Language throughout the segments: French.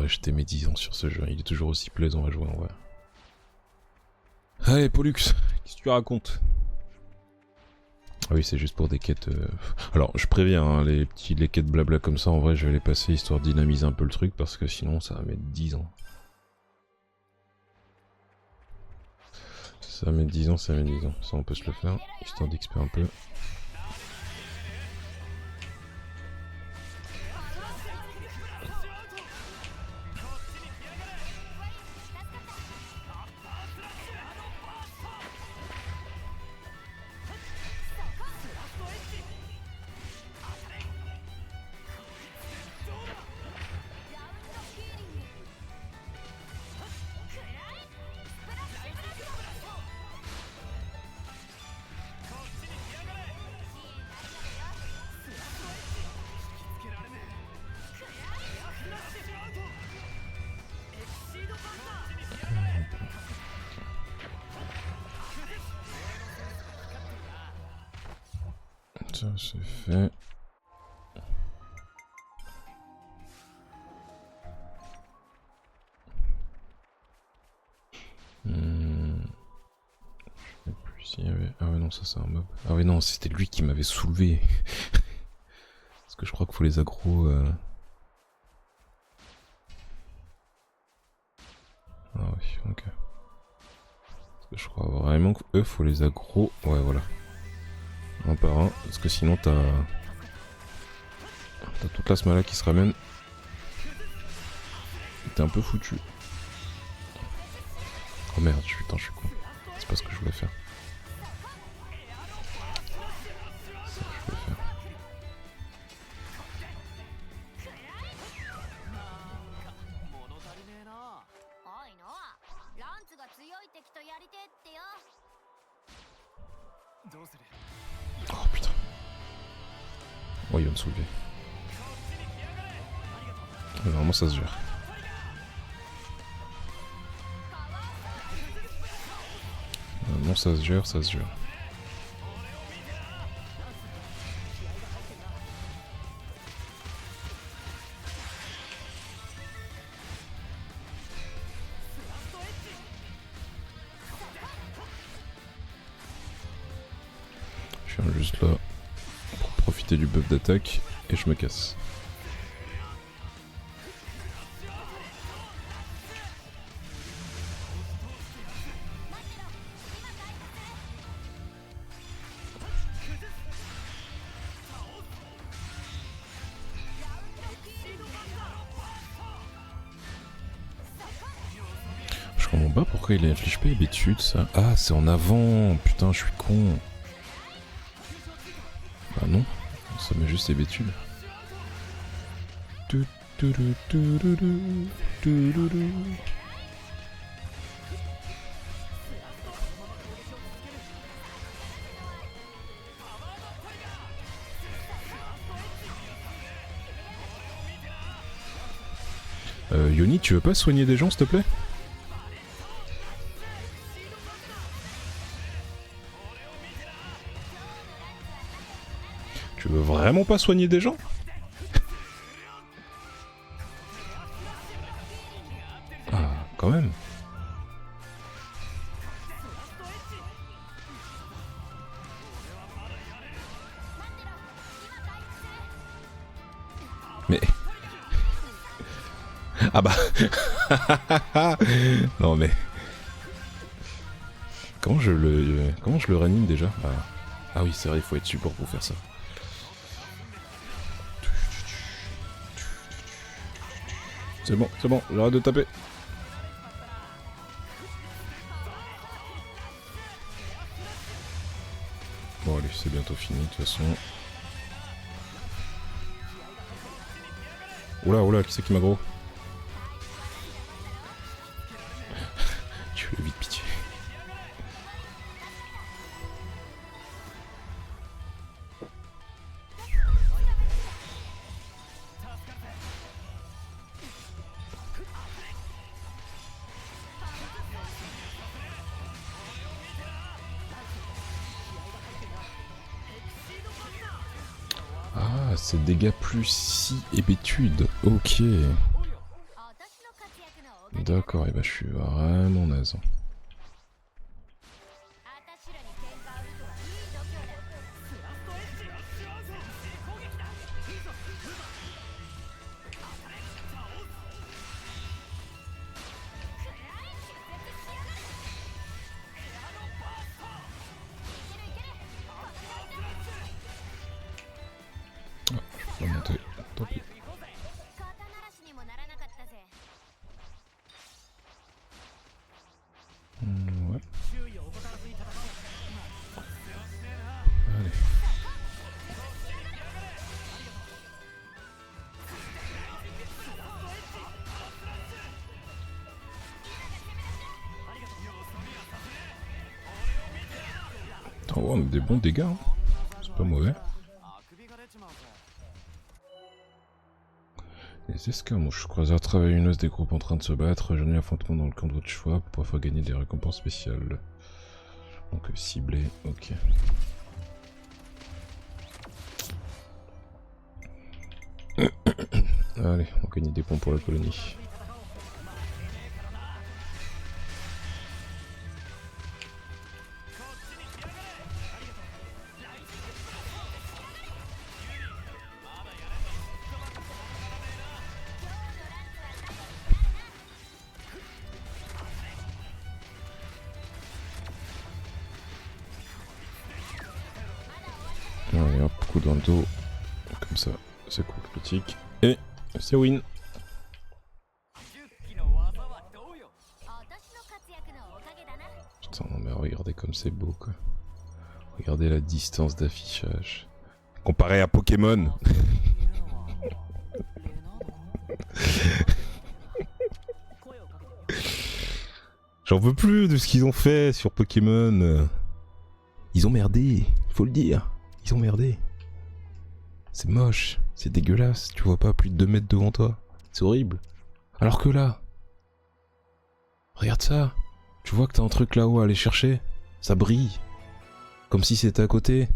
devrais jeter mes 10 ans sur ce jeu, il est toujours aussi plaisant à jouer en vrai. Allez Pollux, qu'est-ce que tu racontes? Ah oui, c'est juste pour des quêtes... Alors, je préviens, hein, les quêtes blabla comme ça, en vrai, je vais les passer histoire de dynamiser un peu le truc, parce que sinon, ça va mettre 10 ans. Ça va mettre 10 ans, ça va mettre 10 ans. Ça, on peut se le faire, histoire d'XP un peu. Ça c'est fait. Je sais plus s'il y avait... Ah ouais non, ça c'est un mob. Ah ouais non, c'était lui qui m'avait soulevé. Parce que je crois qu'il faut les aggro... Ah oui, ok. Parce que je crois vraiment qu'eux, faut les aggro... Ouais voilà. Un par un, parce que sinon t'as toute la smala qui se ramène. T'es un peu foutu. Oh merde, putain, je suis con. C'est pas ce que je voulais faire. C'est ça que je voulais faire. Oh putain. Oh, il va me soulever. Normalement, ça se gère. Normalement, ça se gère, ça se gère. Je viens juste là pour profiter du buff d'attaque et je me casse. Je comprends pas pourquoi il inflige pas les bêtudes ça. Ah, c'est en avant. Putain, je suis con. Bah non, ça met juste les bêtudes. Yoni, tu veux pas soigner des gens s'il te plaît? Tu veux vraiment pas soigner des gens? Ah, quand même. Mais... Ah bah... Non mais... Comment je le ranime déjà? Ah oui, c'est vrai, il faut être support pour faire ça. C'est bon, j'arrête de taper. Bon allez, c'est bientôt fini de toute façon. Oula, qui c'est qui m'aggro? Tu fais vite pitié. C'est dégâts plus 6 hébétude. Ok. D'accord, et bah je suis vraiment naze. Ah, je peux pas monter, tant pis. Ouais. Allez. Oh, on a des bons dégâts, hein. C'est pas mauvais. Les escarmouches. Croiseur travaille une os des groupes en train de se battre. Rejoignez l'affrontement dans le camp de votre choix pour pouvoir gagner des récompenses spéciales. Donc ciblé, ok. Allez, on gagne des points pour la colonie. Allez hop, coup dans le dos. Comme ça, c'est cool, critique. Et c'est win. Putain, non mais regardez comme c'est beau quoi. Regardez la distance d'affichage. Comparé à Pokémon. J'en veux plus de ce qu'ils ont fait sur Pokémon. Ils ont merdé, faut le dire. Ils ont merdé. C'est moche, c'est dégueulasse, tu vois pas plus de 2 mètres devant toi. C'est horrible. Alors que là, regarde ça. Tu vois que t'as un truc là-haut à aller chercher. Ça brille. Comme si c'était à côté.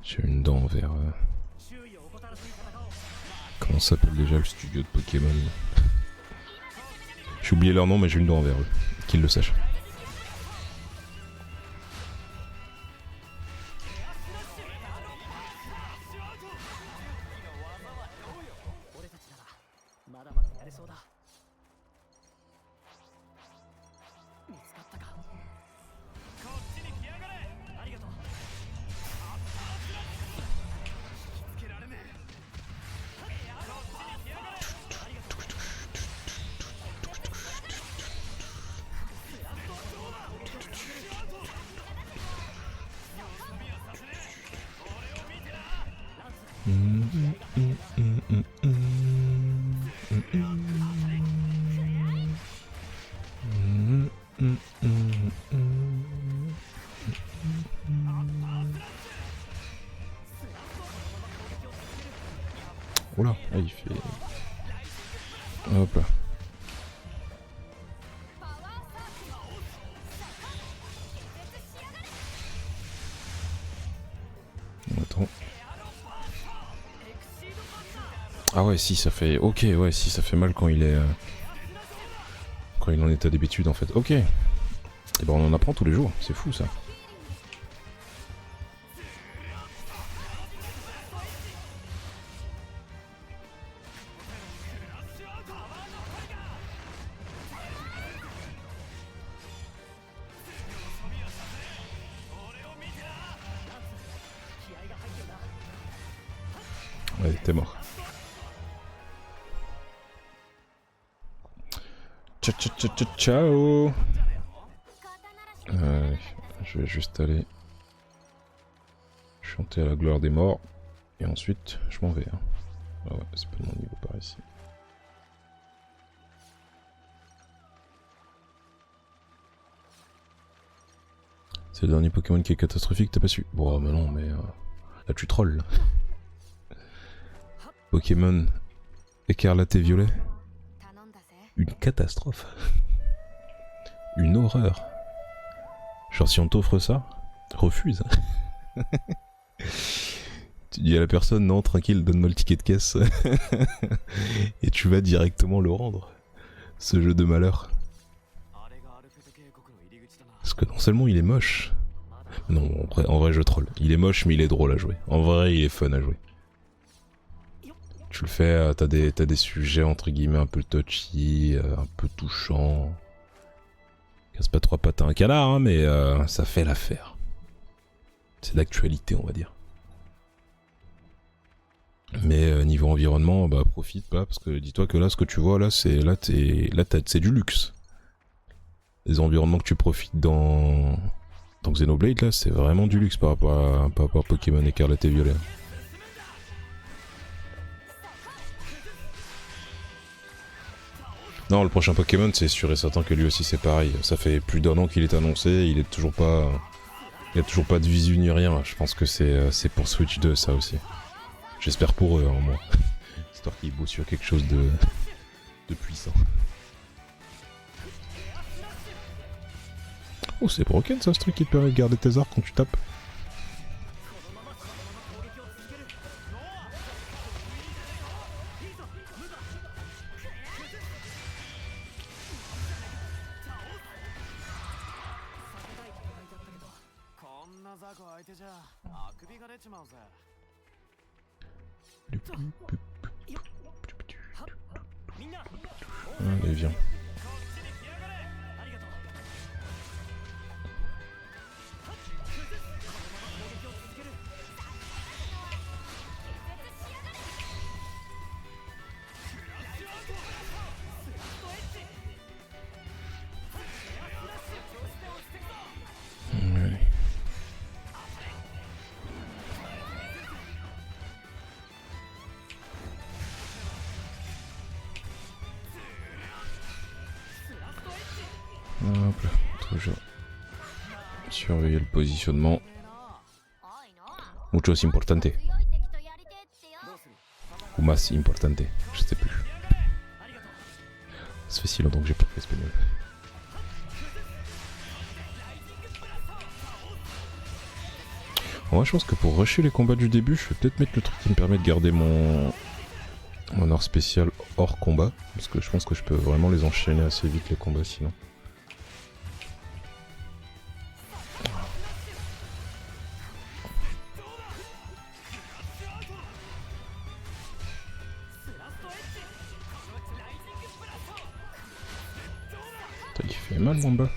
J'ai une dent envers... Comment s'appelle déjà le studio de Pokémon? J'ai oublié leur nom mais j'ai une dent envers eux. Qu'ils le sachent. Oula, ah, il fait... Hop là. Attends. Ah ouais, si, ça fait... Ok, ouais, si, ça fait mal quand il est... Quand il est en état d'habitude, en fait. Ok. Et ben on en apprend tous les jours, c'est fou, ça. Ouais, t'es mort. Ciao. Je vais juste aller chanter à la gloire des morts. Et ensuite, je m'en vais. Hein. Ah ouais, c'est pas mon niveau par ici. C'est le dernier Pokémon qui est catastrophique, t'as pas su? Bon, mais non, mais... là, tu trolls. Pokémon écarlate et violet. Une catastrophe. Une horreur. Genre si on t'offre ça, refuse. Tu dis à la personne non tranquille, donne-moi le ticket de caisse. Et tu vas directement le rendre. Ce jeu de malheur. Parce que non seulement il est moche. Non, en vrai je troll. Il est moche mais il est drôle à jouer. En vrai il est fun à jouer. Tu le fais, t'as des sujets entre guillemets un peu touchy, un peu touchants. Casse pas trois pattes à un canard, hein, mais ça fait l'affaire. C'est d'actualité, on va dire. Mais niveau environnement, bah profite pas, parce que dis-toi que là, ce que tu vois là, c'est du luxe. Les environnements que tu profites dans Xenoblade, là, c'est vraiment du luxe par rapport à Pokémon Écarlate et Violet. Non, le prochain Pokémon, c'est sûr et certain que lui aussi c'est pareil. Ça fait plus d'1 an qu'il est annoncé, il a toujours pas de visu ni rien. Je pense que c'est pour Switch 2 ça aussi. J'espère pour eux, hein, moi. Histoire qu'ils bossent sur quelque chose de puissant. Oh, c'est broken ça, ce truc qui te permet de garder tes arcs quand tu tapes. Allez, viens. Ouais. Hop là, toujours surveiller le positionnement. Mucho es importante. Ou más importante, je sais plus. Ça fait si longtemps que j'ai pas fait espagnol. Moi je pense que pour rusher les combats du début, je vais peut-être mettre le truc qui me permet de garder mon art spécial hors combat. Parce que je pense que je peux vraiment les enchaîner assez vite les combats sinon. Il fait mal mon bas.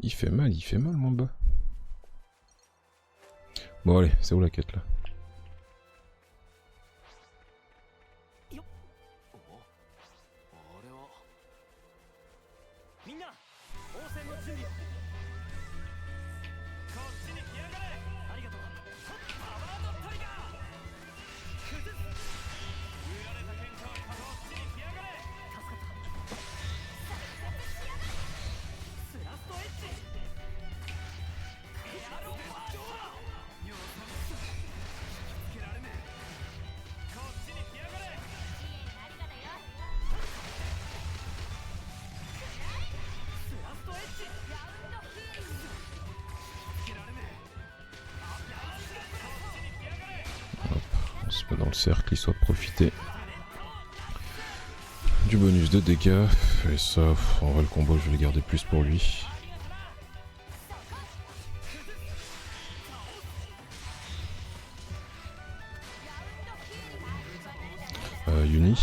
Il fait mal mon bas. Bon allez, c'est où la quête là? Dans le cercle, histoire de profiter du bonus de dégâts. Et ça, en vrai, le combo, je vais le garder plus pour lui. Yuni,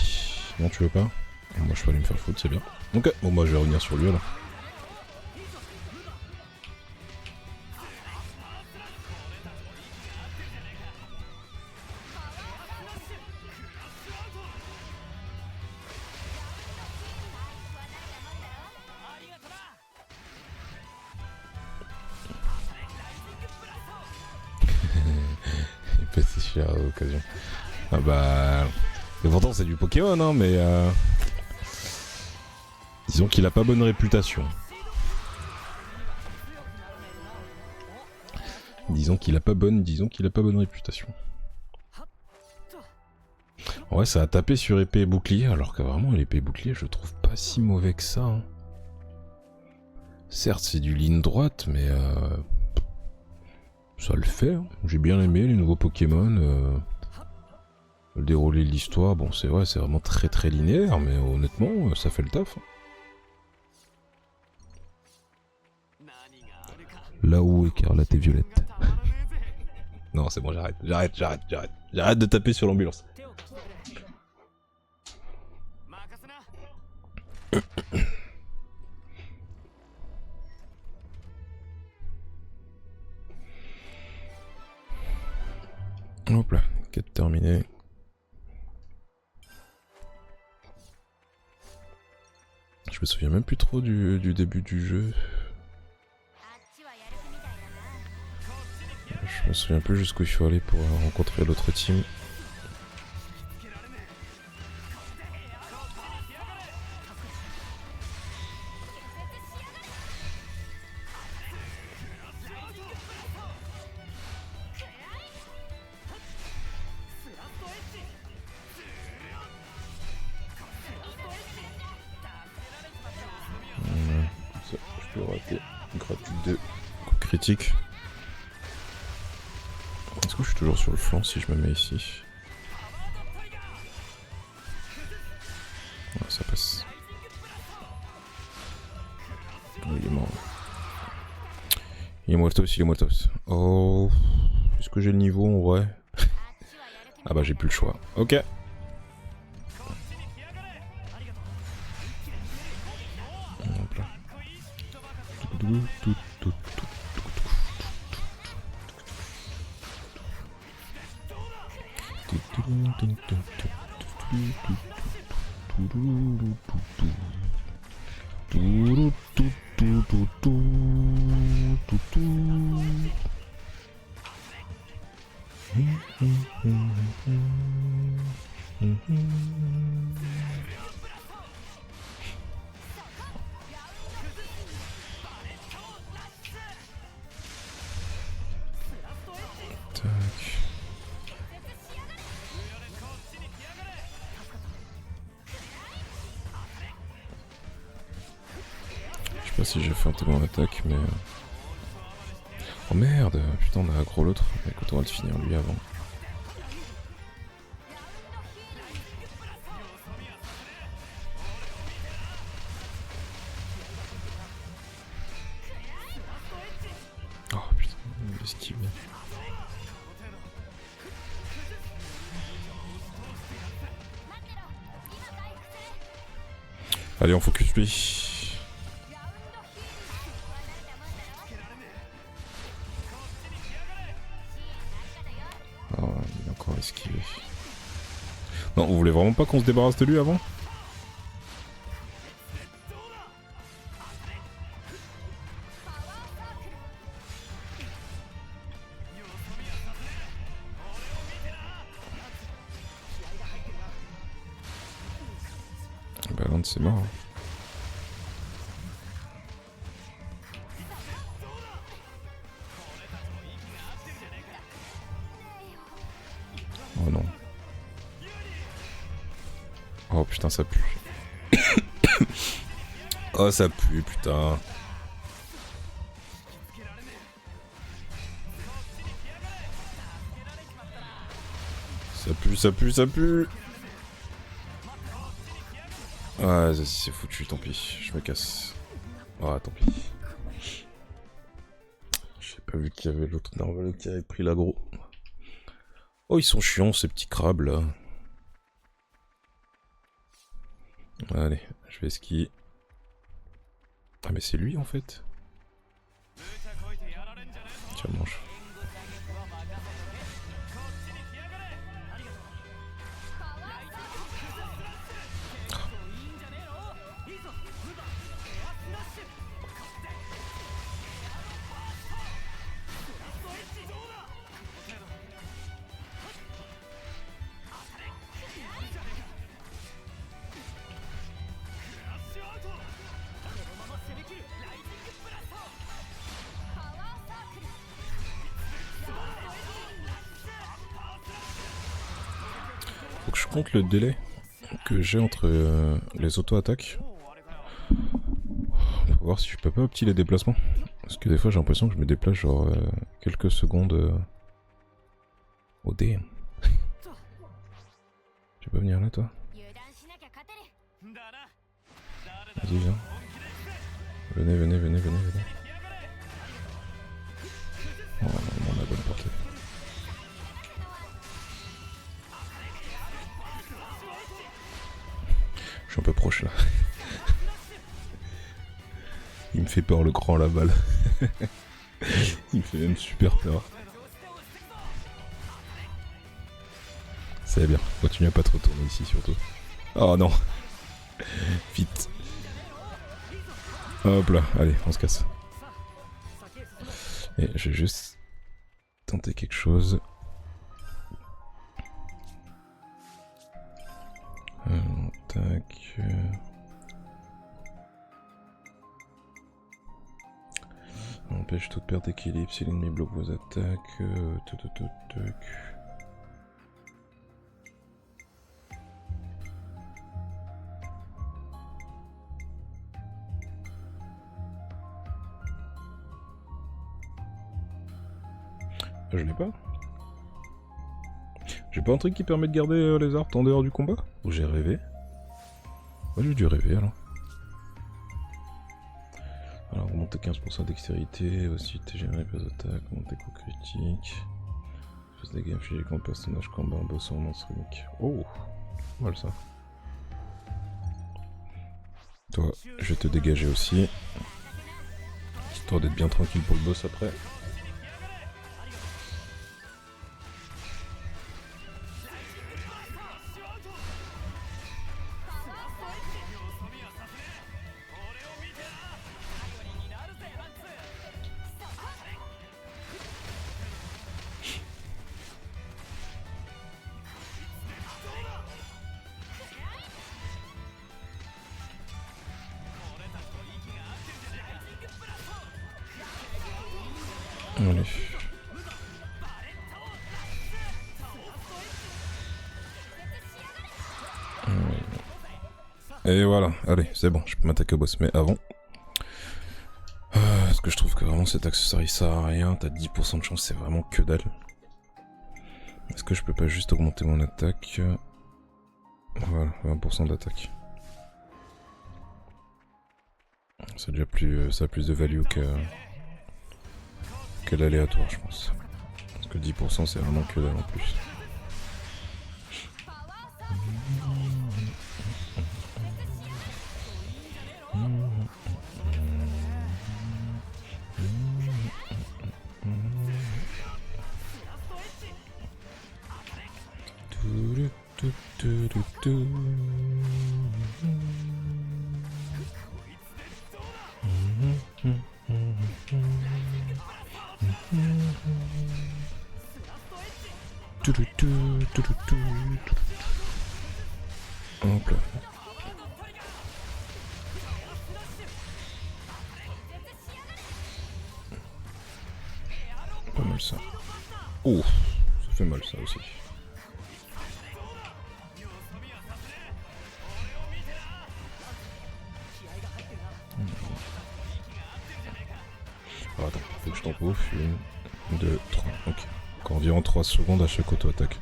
non, tu veux pas? Moi, je peux aller me faire foutre, c'est bien. Ok, bon, moi, je vais revenir sur lui alors. À l'occasion. Ah bah... Et pourtant c'est du Pokémon hein, mais... Disons qu'il a pas bonne réputation. Disons qu'il a pas bonne réputation. Ouais, ça a tapé sur épée et bouclier, alors que vraiment l'épée et bouclier, je le trouve pas si mauvais que ça. Hein. Certes, c'est du ligne droite, mais ça le fait. Hein. J'ai bien aimé les nouveaux Pokémon. Le déroulé de l'histoire, bon, c'est vrai, c'est vraiment très très linéaire, mais honnêtement, ça fait le taf. Hein. Là-haut, écarlate et violette. Non, c'est bon, J'arrête de taper sur l'ambulance. Hop là, quête terminée. Je me souviens même plus trop du début du jeu. Je me souviens plus jusqu'où il faut aller pour rencontrer l'autre team. Ça, je peux rater gratuit de coup critique. Est-ce que je suis toujours sur le flanc si je me mets ici? Ouais, ça passe. Oh, il est mort. Il est mortos. Oh. Est-ce que j'ai le niveau en vrai? Ah bah j'ai plus le choix. Ok. Hop là. Je sais pas si j'ai fait un tel en attaque, mais... Oh merde, putain, on a aggro l'autre. Écoute, on va le finir lui avant. Oh putain, il esquive. Allez, on focus lui. Oh, il est encore esquivé. Non, vous voulez vraiment pas qu'on se débarrasse de lui avant? Bah non, c'est mort. Oh non. Oh putain, ça pue. Oh, ça pue, putain. Ça pue. Ah, c'est foutu, tant pis. Je me casse. Ah, tant pis. J'ai pas vu qu'il y avait l'autre narval qui avait pris l'aggro. Oh, ils sont chiants, ces petits crabes, là. Allez, je vais skier. Ah, mais c'est lui, en fait. Tiens, mange. Faut que je compte le délai que j'ai entre les auto-attaques. Faut voir si je peux pas opter les déplacements. Parce que des fois j'ai l'impression que je me déplace genre quelques secondes. Oh damn. Tu peux venir là toi? Vas-y viens. Venez, venez, venez, venez, venez. Oh non, on a bonne portée. Je suis un peu proche là. Il me fait peur le grand la balle. Il me fait même super peur. C'est bien, continue à pas te retourner ici surtout. Oh non. Vite. Hop là, allez, on se casse. Et je vais juste tenter quelque chose. Tac. Empêche toute perte d'équilibre si l'ennemi bloque vos attaques. Je l'ai pas. J'ai pas un truc qui permet de garder les arts en dehors du combat? Ou j'ai rêvé? Ouais, j'ai dû rêver alors. Alors, remonter 15% de dextérité, aussi TGM, pas d'attaque, remonter coup critique. Plus de dégâts infligés contre personnage combat, boss ou monstre unique. Oh, mal ça. Toi, je vais te dégager aussi. Histoire d'être bien tranquille pour le boss après. Allez. Et voilà, allez, c'est bon, je peux m'attaquer au boss, mais avant... Parce que je trouve que vraiment cet accessoire il sert à rien, t'as 10% de chance, c'est vraiment que dalle. Est-ce que je peux pas juste augmenter mon attaque? Voilà, 20% d'attaque. C'est déjà plus, ça a plus de value que l'aléatoire, je pense. Parce que 10% c'est vraiment que dalle en plus. Hop là. Pas mal ça. Oh, ça fait mal ça aussi. Alors attends, faut que je t'en pouffe. 1, 2, 3. Ok. Donc environ 3 secondes à chaque auto-attaque.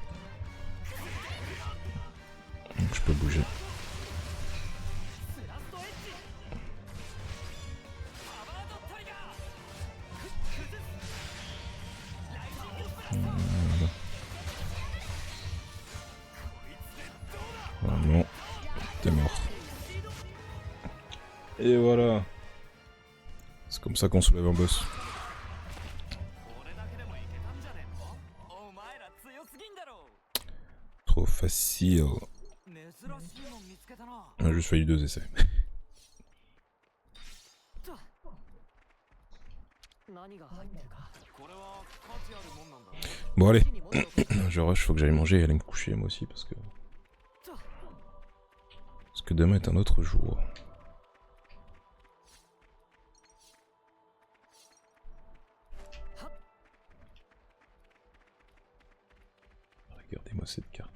Donc je peux bouger. Voilà. Non, t'es mort. Et voilà. C'est comme ça qu'on soulève un boss. Trop facile. On a juste fallu 2 essais. Bon allez, je rush, faut que j'aille manger et aller me coucher moi aussi parce que demain est un autre jour. Regardez-moi cette carte.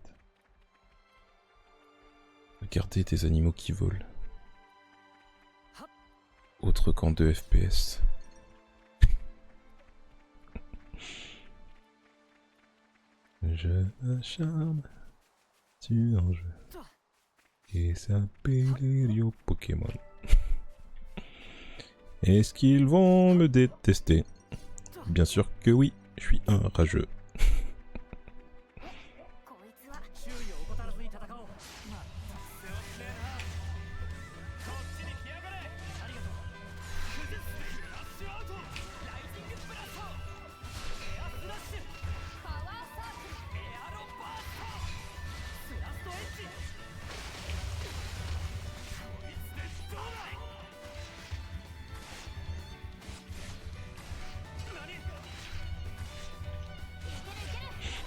regarder des animaux qui volent. Autre qu'en 2 FPS. Je m'acharne sur un jeu qui s'appelle Rio Pokémon. Est-ce qu'ils vont me détester? Bien sûr que oui, je suis un rageux.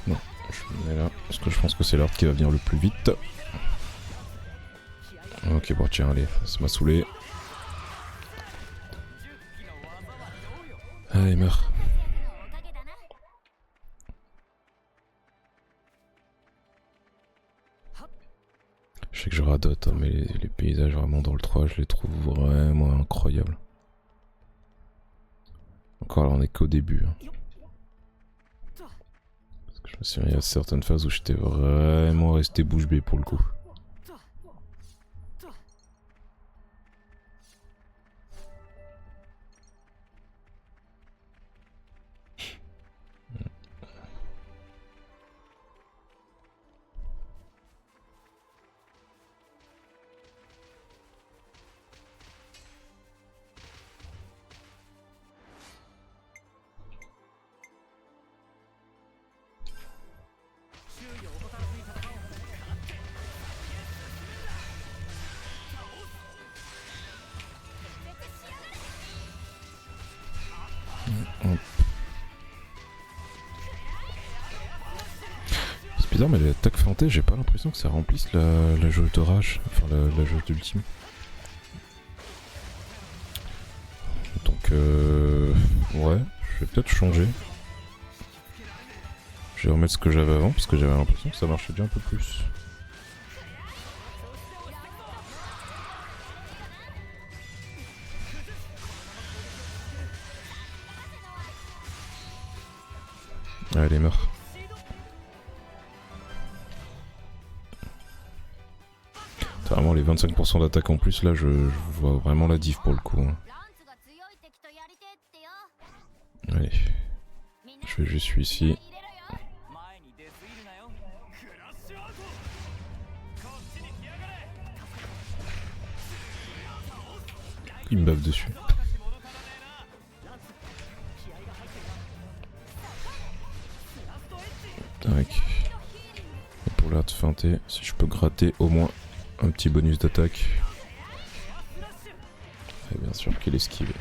Non, je mets là, parce que je pense que c'est l'ordre qui va venir le plus vite. Ok, bon tiens, allez, ça m'a saoulé. Allez, meurs. Je sais que je radote, hein, mais les paysages vraiment dans le 3, je les trouve vraiment incroyables. Encore là, on est qu'au début. Hein. Parce que je me souviens, il y a certaines phases où j'étais vraiment resté bouche bée pour le coup. C'est bizarre, mais les attaques feintées, j'ai pas l'impression que ça remplisse la jauge de rage, enfin la jauge d'ultime. Donc ouais, je vais peut-être changer. Je vais remettre ce que j'avais avant, parce que j'avais l'impression que ça marchait bien un peu plus. Allez, meurs. Vraiment les 25% d'attaque en plus, là je vois vraiment la diff pour le coup. Hein. Allez, je vais juste ici. Il me bave dessus. Tac. Et pour l'art feinter, si je peux gratter au moins un petit bonus d'attaque. Et bien sûr qu'il esquive.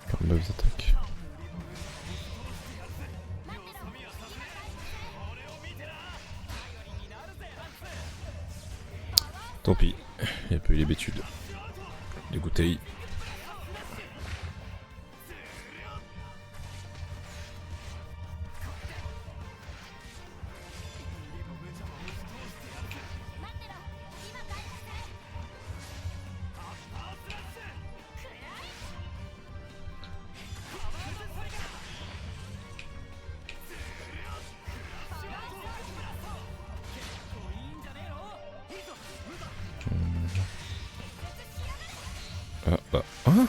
Par le buff d'attaque. Tant pis, il n'y a pas eu les bêtudes. Les bouteilles. Ah bah, hein?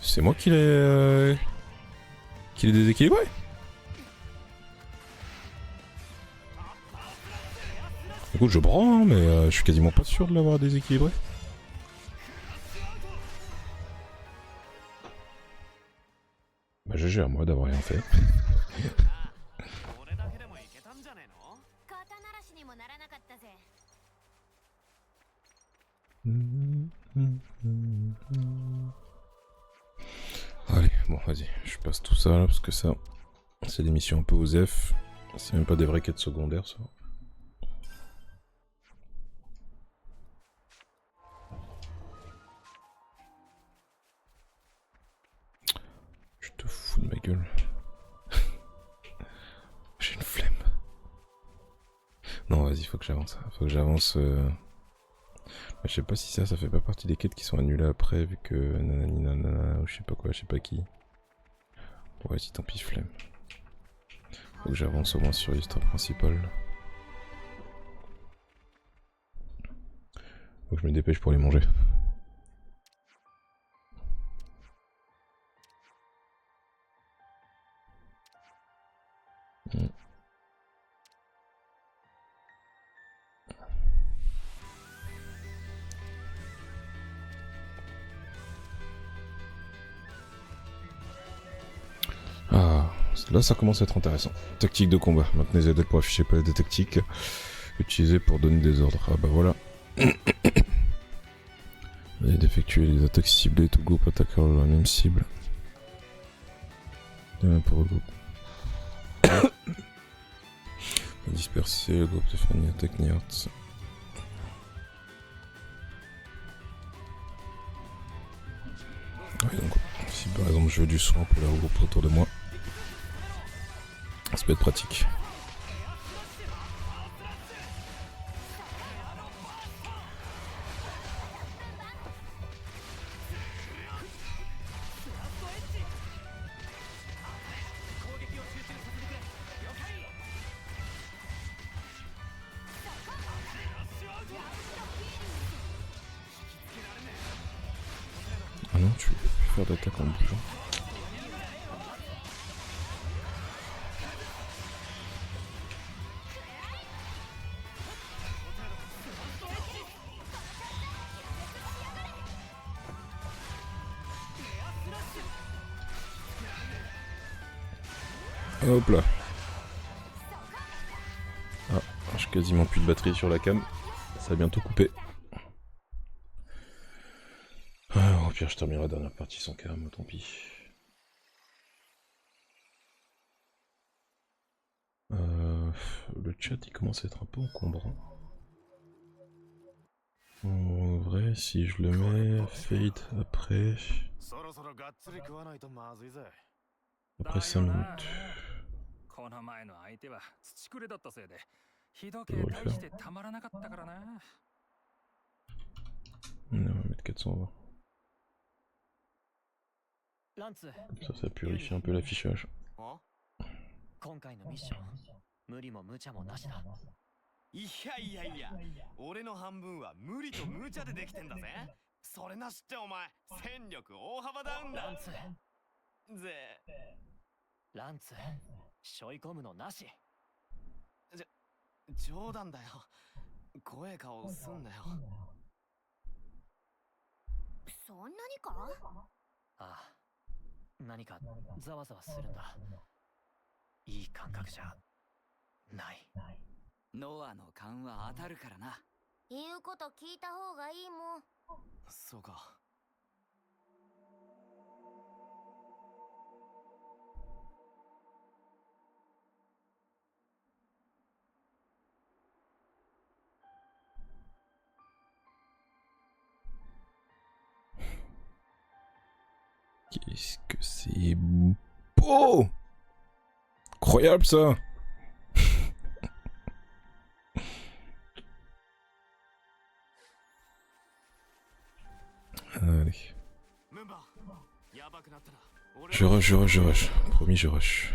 C'est moi qui l'ai déséquilibré? Écoute, je prends, hein, mais je suis quasiment pas sûr de l'avoir déséquilibré. Bah GG à moi d'avoir rien fait. Allez, Bon, vas-y, je passe tout ça là, parce que ça, c'est des missions un peu OSEF. C'est même pas des vraies quêtes secondaires, ça. Je te fous de ma gueule. J'ai une flemme. Non, vas-y, faut que j'avance. Faut que j'avance. Je sais pas si ça fait pas partie des quêtes qui sont annulées après, vu que nanani nanana, ou je sais pas quoi, je sais pas qui. Bon, vas-y, tant pis, flemme. Faut que j'avance au moins sur l'histoire principale. Faut que je me dépêche pour les manger. Ah, là ça commence à être intéressant. Tactique de combat. Maintenez Z pour afficher palette de tactiques utilisées pour donner des ordres. Ah bah voilà. Et d'effectuer les attaques ciblées, tout groupe attaquant la même cible. Pour le groupe. Disperser le groupe de famille attaque Niarts. Ouais, donc, si par exemple je veux du soin pour les regrouper autour de moi, ça peut être pratique. Ah non, tu peux faire d'attaque en bougeant. Hop là. Ah, j'ai quasiment plus de batterie sur la cam. Ça va bientôt couper. Ah, au pire, je terminerai la dernière partie sans cam, tant pis. Le chat il commence à être un peu encombrant. En vrai, si je le mets fade après 5 minutes.この前の相手は土くれだったせいでひどけ On va le 大 faire. してたまらなかったからな。 On va mettre 420. ランツ、 Comme ça purifie un peu l'affichage. 今回のミッション、無理も無茶もなしだ。いやいやいや、俺の半分は無理と無茶でできてんだぜ。それなしってお前、戦力大幅ダウンだ。ランツ、ぜ、ランツ、背負い込むのなし。冗談だよ。怖え顔すんなよ。そんなにか？ああ、何かざわざわするんだ。いい感覚じゃない。ノアの勘は当たるからな。言うこと聞いた方がいいもん。そうか。Qu'est-ce que c'est beau! Incroyable ça! Allez. Je rush. Promis, je rush.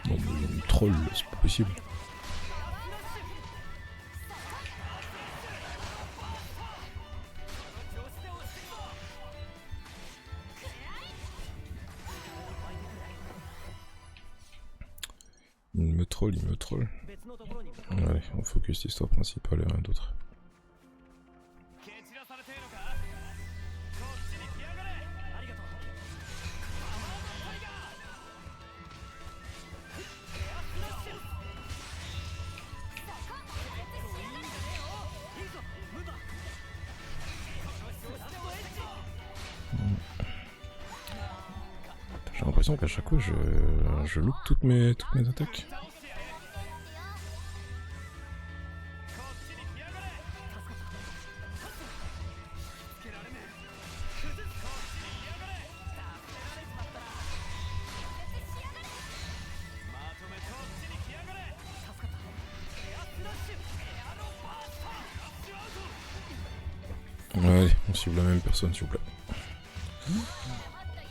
Non, mais il me troll, c'est pas possible. Il me troll. Allez, on focus l'histoire principale et rien d'autre. J'ai l'impression qu'à chaque fois je loupe toutes mes attaques. Allez, on cible la même personne s'il vous plaît.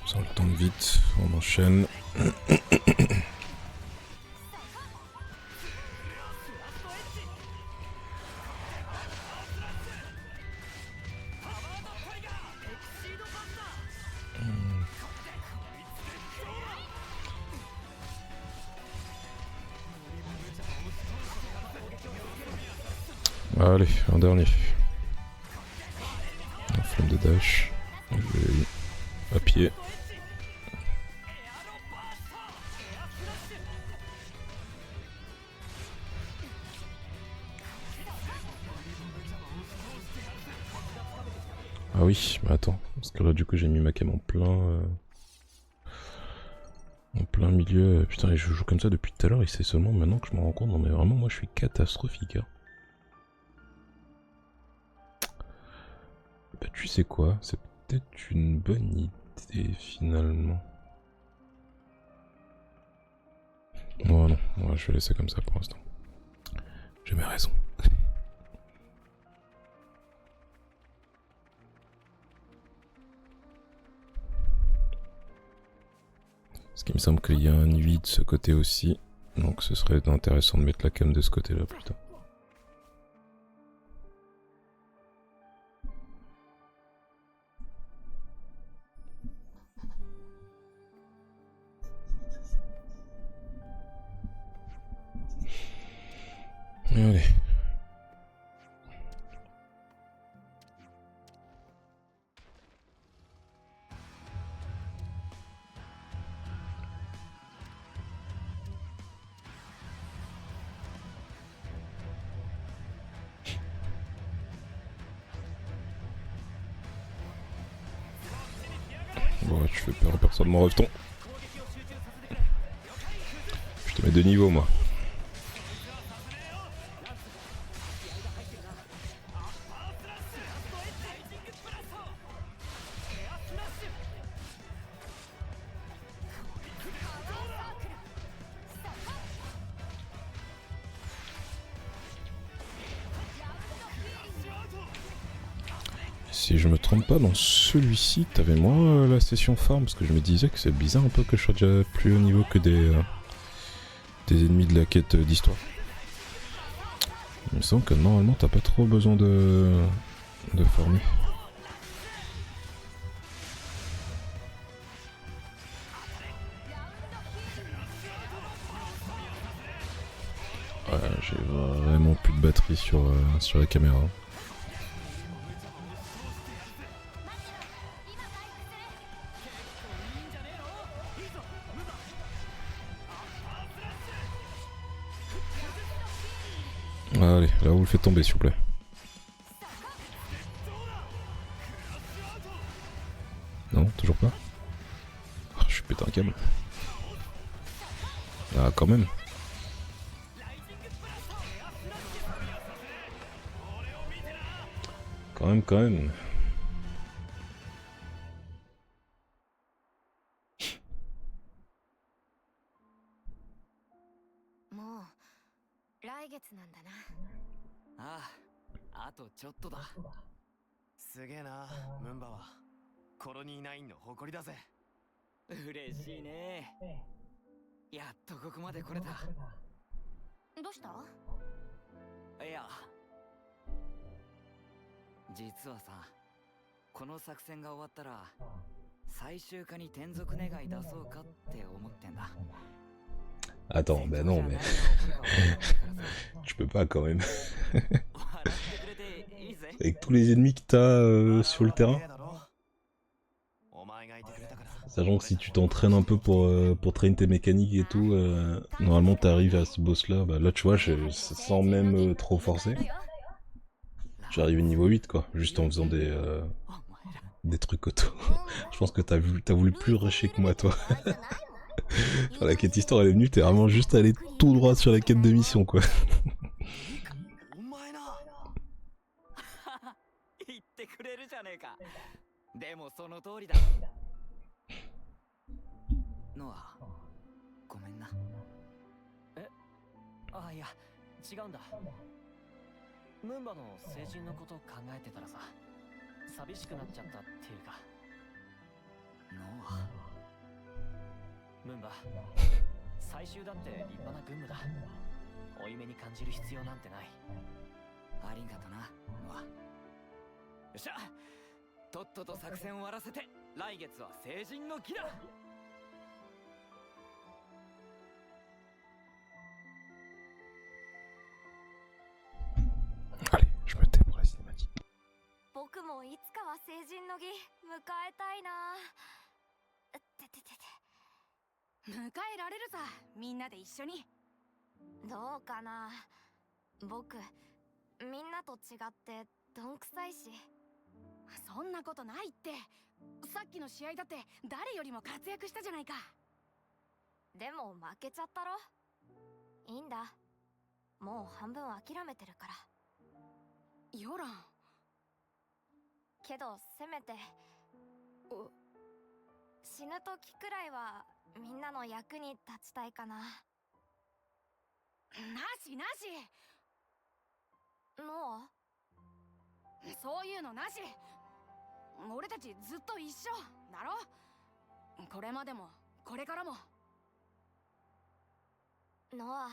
Sans le temps de vite, on enchaîne. Allez, un dernier. La flamme de dash. Je vais à pied. Ah oui, mais attends, parce que là du coup j'ai mis ma cam en plein milieu. Putain, je joue comme ça depuis tout à l'heure et c'est seulement maintenant que je me rends compte. Non mais vraiment moi je suis catastrophique. Hein. Bah tu sais quoi, c'est peut-être une bonne idée finalement. Oh non, ouais, je vais laisser comme ça pour l'instant. J'ai mes raisons. Parce qu'il me semble qu'il y a un 8 de ce côté aussi. Donc ce serait intéressant de mettre la cam de ce côté-là plutôt. Allez. Bon, tu fais peur à personne, mon reveton. Je te mets de niveau, moi. Si je me trompe pas, dans celui-ci, t'avais moins la session farm, parce que je me disais que c'est bizarre un peu que je sois déjà plus haut niveau que des ennemis de la quête d'histoire. Il me semble que normalement t'as pas trop besoin de farmer. Ouais, j'ai vraiment plus de batterie sur la caméra. Allez, là où vous le faites tomber s'il vous plaît. Non, toujours pas. Oh, je suis pété un câble. Ah, quand même. Quand même. Ah, あとちょっとだ。すげえな、ムンバは。コロニー9の誇りだぜ。嬉しいね。やっとここまで来れた。どうした？いや、実はさ、この作戦が終わったら最終化に転属願い出そうかって思ってんだ。Attends, bah non, mais tu peux pas quand même. Avec tous les ennemis que t'as sur le terrain. Sachant que si tu t'entraînes un peu pour traîner tes mécaniques et tout, normalement t'arrives à ce boss là. Bah là tu vois, sans même trop forcer. J'arrive au niveau 8 quoi, juste en faisant des trucs auto. Je pense que t'as voulu plus rusher que moi, toi. Enfin, la quête histoire elle est venue, t'es vraiment juste allé tout droit sur la quête de mission, quoi. お前な。言ってくれるじゃねえか。でもその通りだ。ノア、ごめんな。え、あ、いや、違うんだ。ムンバの成人のこと考えてたらさ、寂しくなっちゃったっていうか。ノア、ムンバ、最終だって立派な軍務だ。負い目に感じる必要なんてない。ありがとな、ノア。よっしゃ、とっとと作戦を終わらせて、来月は成人の儀だ。Allez, je me tais pour la cinématique. 僕もいつかは成人の儀迎えたいな。迎えられるさ、みんなで一緒に。どうかな。僕みんなと違ってどんくさいし。そんなことないって。さっきの試合だって誰よりも活躍したじゃないか。でも負けちゃったろ。いいんだ、もう半分諦めてるから。ヨラン。けどせめて死ぬ時くらいはみんなの役に立ちたいかな。なしなし。のそういうのなし。俺たちずっと一緒だろ。これまでもこれからも。ノア、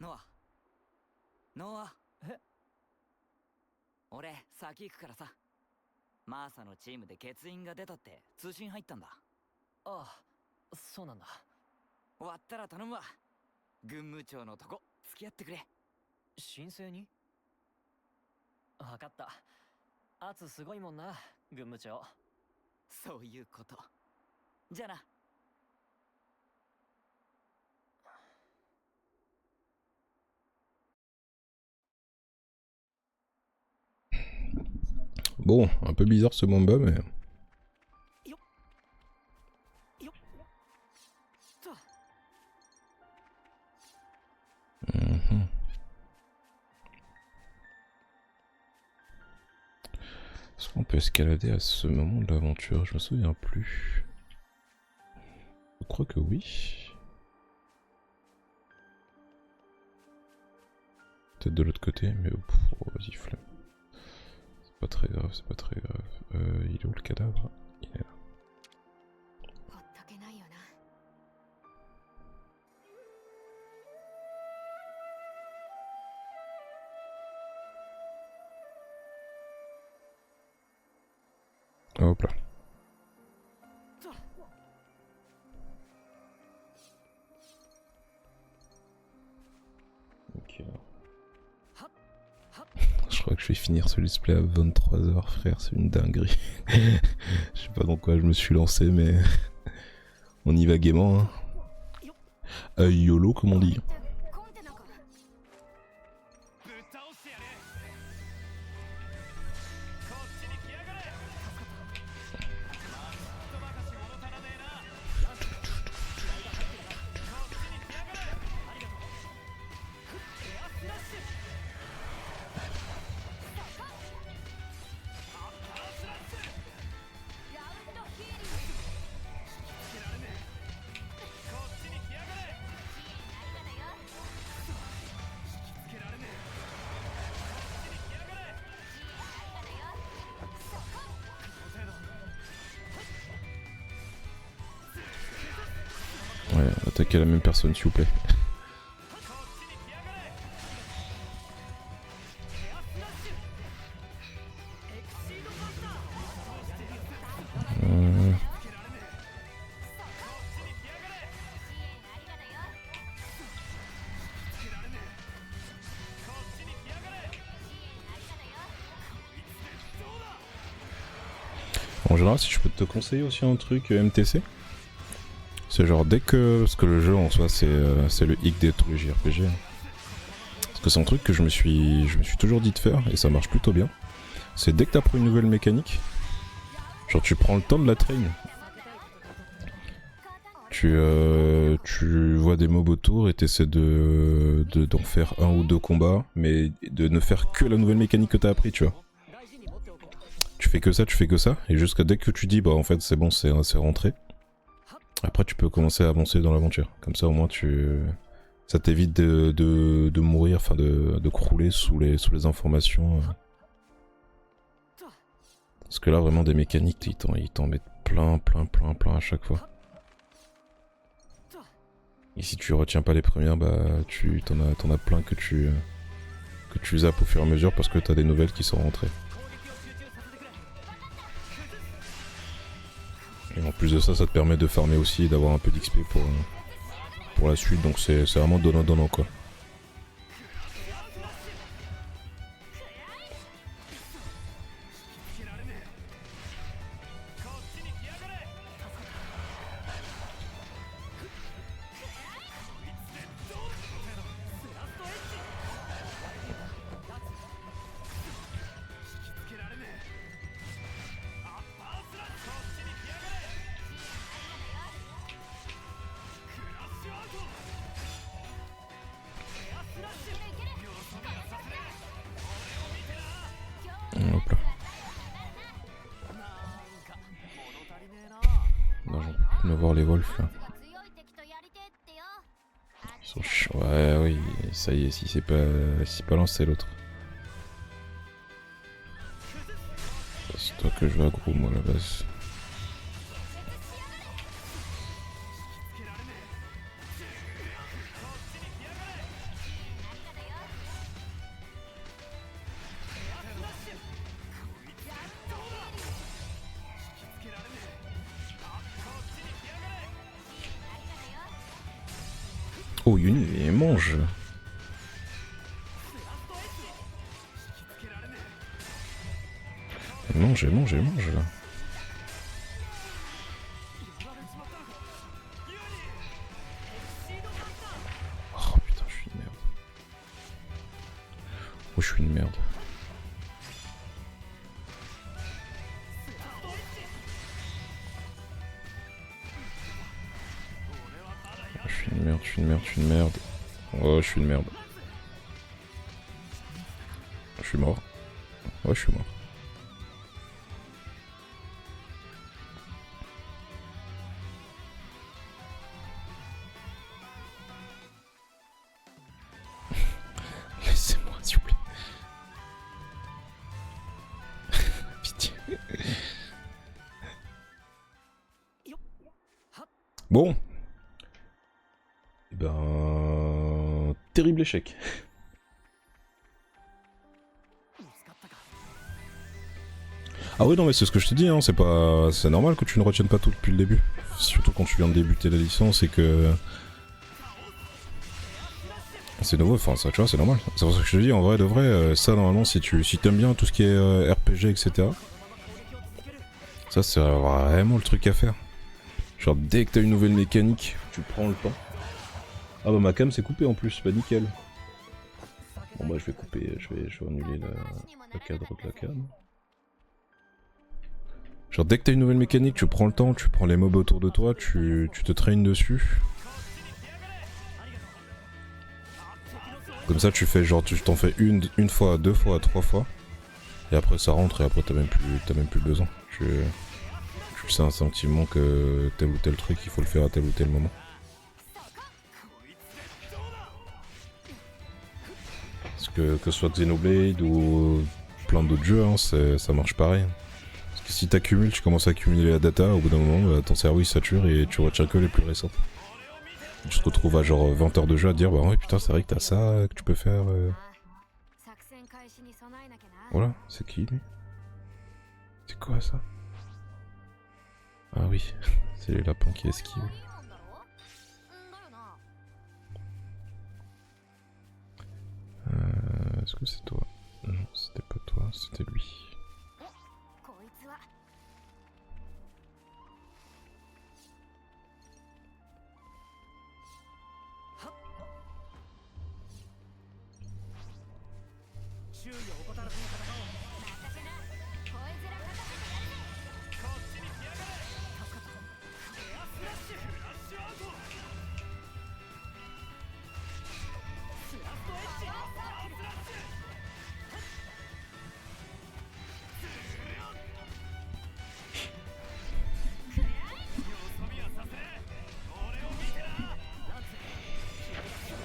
ノア、ノア。え、俺先行くからさ。マーサのチームで欠員が出たって通信入ったんだ。ああ、そうなんだ。終わったら頼むわ。軍務長のとこ付き合ってくれ。申請に？分かった。圧すごいもんな、軍務長。そういうこと。じゃあな。Bon, un peu bizarre ce Mamba, mais... Est-ce qu'on peut escalader à ce moment de l'aventure? Je me souviens plus. Je crois que oui. Peut-être de l'autre côté, mais oh, vas-y, flemme. C'est pas très grave, c'est pas très grave. Il est où le cadavre? Il est là. Hop là. Ok. Je crois que je vais finir ce let's play à 23h, frère, c'est une dinguerie. Je sais pas dans quoi je me suis lancé, mais on y va gaiement. Hein. YOLO, comme on dit. Ouais, attaquez la même personne s'il vous plaît. En général, si je peux te conseiller aussi un truc MTC, C'est genre dès que... Parce que le jeu en soi c'est le hic de tous les JRPG. Parce que c'est un truc que je me suis toujours dit de faire et ça marche plutôt bien. C'est dès que t'apprends une nouvelle mécanique, genre tu prends le temps de la train. Tu vois des mobs autour et t'essaies d'en faire un ou deux combats, mais de ne faire que la nouvelle mécanique que t'as appris, tu vois. Tu fais que ça, et jusqu'à dès que tu dis bah en fait c'est bon, c'est rentré. Après tu peux commencer à avancer dans l'aventure. Comme ça au moins ça t'évite de mourir, enfin de crouler sous les informations. Parce que là vraiment des mécaniques, ils t'en mettent plein à chaque fois. Et si tu retiens pas les premières, bah t'en as plein que tu zappes au fur et à mesure parce que t'as des nouvelles qui sont rentrées. Et en plus de ça, ça te permet de farmer aussi et d'avoir un peu d'XP pour la suite, donc c'est vraiment donnant quoi. Hop là. Non, j'en peux plus me voir les wolfs là. Ils sont chiants. Ouais, oui, ça y est, si c'est pas l'un, c'est l'autre. C'est toi que je veux aggro, moi, à la base. Oh, Yuni, il mange. Elle mange là. Oh putain, je suis une merde. Oh, je suis une merde. Je suis une merde. Oh, je suis une merde. Je suis mort. Ouais, je suis mort. Laissez-moi, s'il vous plaît. Pitié. Bon. Eh ben... Terrible échec. Ah oui non mais c'est ce que je te dis, hein, c'est normal que tu ne retiennes pas tout depuis le début. Surtout quand tu viens de débuter la licence et que... C'est nouveau, enfin ça tu vois c'est normal. C'est pour ça que je te dis en vrai de vrai, ça normalement si t'aimes bien tout ce qui est RPG etc. Ça c'est vraiment le truc à faire. Genre dès que t'as une nouvelle mécanique, tu prends le temps. Ah bah ma cam s'est coupée en plus, bah nickel. Bon bah je vais couper, je vais annuler le cadre de la cam. Genre dès que t'as une nouvelle mécanique, tu prends le temps, tu prends les mobs autour de toi, tu te traînes dessus. Comme ça tu fais genre, tu t'en fais une fois, deux fois, trois fois. Et après ça rentre et après t'as même plus besoin. Tu sais instinctivement que tel ou tel truc, il faut le faire à tel ou tel moment. Parce que ce soit Xenoblade ou plein d'autres jeux, hein, ça marche pareil. Parce que si t'accumules, tu commences à accumuler la data, au bout d'un moment, bah, ton cerveau il sature et tu retiens que les plus récentes. Tu te retrouves à genre 20 heures de jeu à te dire bah ouais putain c'est vrai que t'as ça que tu peux faire. Voilà, c'est qui lui? C'est quoi ça? Ah oui, c'est les lapins qui esquivent. Est-ce que c'est toi? Non, c'était pas toi, c'était lui. 注意を怠らずに戦おう。任せな。こいつら勝たせてやるぜ。こっちに来やがれ。助かった。エアスラッシュ。フラッシュアウト。スラストエッジ。アウスラッシュ。よそ見はさせねえ。俺を見てな。ランツ。つ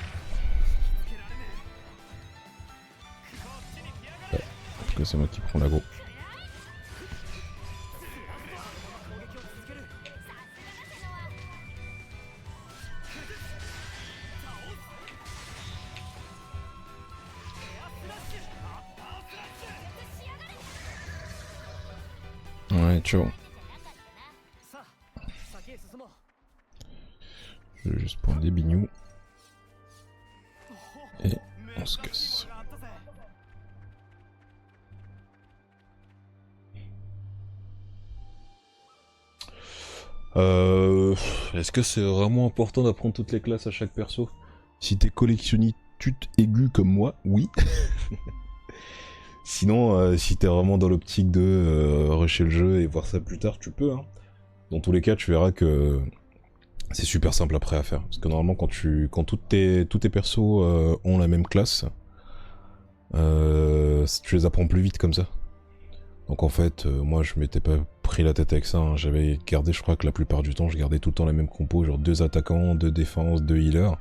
けられねえ。こっちに来やがれ。 En tout cas, c'est moi qui prends la go. 攻撃を続ける。さすがだセノア。エアスラッシュ。アウスラッシュ。しやがれ。 Ouais, ciao. さあ、先へ進もう。 Je vais juste prendre des bignous. お Et お on se casse. 珍しいものがあったぜ。 Est-ce que c'est vraiment important d'apprendre toutes les classes à chaque perso? Si t'es collectionniste aigu comme moi, oui. Sinon, si t'es vraiment dans l'optique de rusher le jeu et voir ça plus tard, tu peux. Hein. Dans tous les cas, tu verras que c'est super simple après à faire. Parce que normalement, quand tous tes persos ont la même classe, tu les apprends plus vite comme ça. Donc en fait, moi je m'étais pas pris la tête avec ça, hein. J'avais gardé, je crois que la plupart du temps, je gardais tout le temps la même compo, genre 2 attaquants, 2 défense, 2 healers.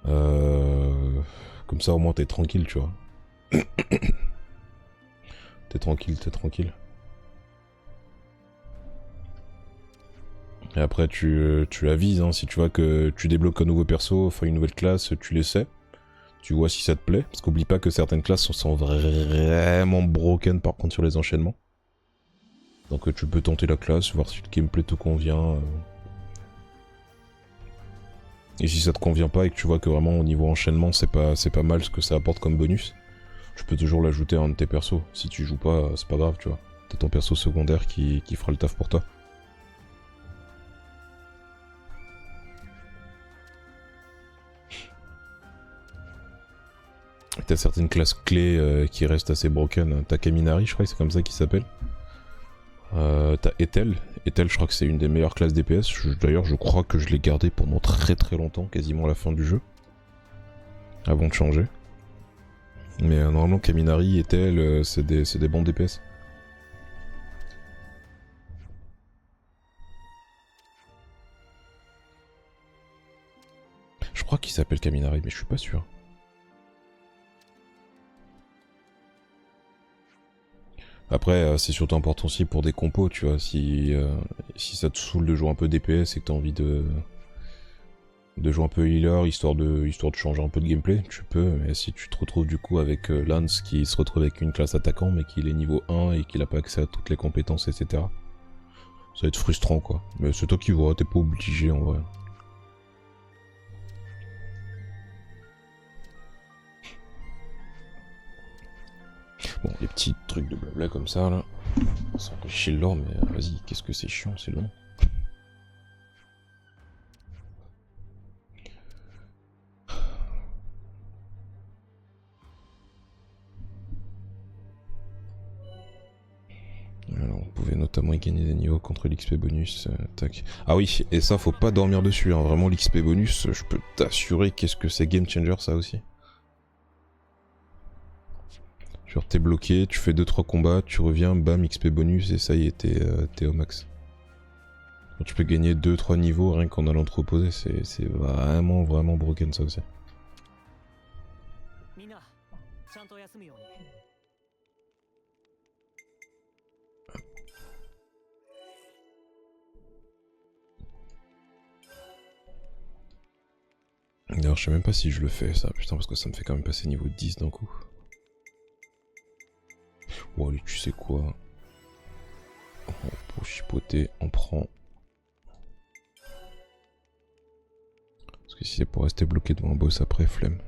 Comme ça au moins t'es tranquille, tu vois. T'es tranquille, t'es tranquille. Et après tu avises, hein, si tu vois que tu débloques un nouveau perso, enfin une nouvelle classe, tu le sais. Tu vois si ça te plaît, parce qu'oublie pas que certaines classes sont vraiment broken par contre sur les enchaînements. Donc tu peux tenter la classe, voir si le gameplay te convient. Et si ça te convient pas et que tu vois que vraiment au niveau enchaînement c'est pas mal ce que ça apporte comme bonus, tu peux toujours l'ajouter à un de tes persos. Si tu joues pas, c'est pas grave, tu vois. T'as ton perso secondaire qui fera le taf pour toi. T'as certaines classes clés qui restent assez broken. T'as Kaminari, je crois que c'est comme ça qu'il s'appelle. T'as Ethel. Ethel, je crois que c'est une des meilleures classes DPS. D'ailleurs, je crois que je l'ai gardée pendant très très longtemps, quasiment à la fin du jeu. Avant de changer. Mais normalement, Kaminari, Ethel, c'est des bons DPS. Je crois qu'il s'appelle Kaminari, mais je suis pas sûr. Après, c'est surtout important aussi pour des compos, tu vois, si ça te saoule de jouer un peu DPS et que t'as envie de jouer un peu healer, histoire de changer un peu de gameplay, tu peux, mais si tu te retrouves du coup avec Lance qui se retrouve avec une classe attaquant mais qu'il est niveau 1 et qu'il a pas accès à toutes les compétences, etc. Ça va être frustrant quoi, mais c'est toi qui vois, t'es pas obligé en vrai. Bon, les petits trucs de blabla comme ça, là. On s'en fait chier le lore, mais vas-y, qu'est-ce que c'est chiant, c'est long. Alors, on pouvait notamment y gagner des niveaux contre l'XP bonus. Tac. Ah oui, et ça, faut pas dormir dessus, hein. Vraiment, l'XP bonus, je peux t'assurer qu'est-ce que c'est game changer, ça aussi. Genre t'es bloqué, tu fais 2-3 combats, tu reviens, bam, XP bonus et ça y est, t'es au max. Donc, tu peux gagner 2-3 niveaux rien qu'en allant te reposer, c'est vraiment broken ça aussi. D'ailleurs je sais même pas si je le fais ça, putain parce que ça me fait quand même passer niveau 10 d'un coup. Bon allez, tu sais quoi, pour chipoter, on prend. Parce que si c'est pour rester bloqué devant un boss après, flemme.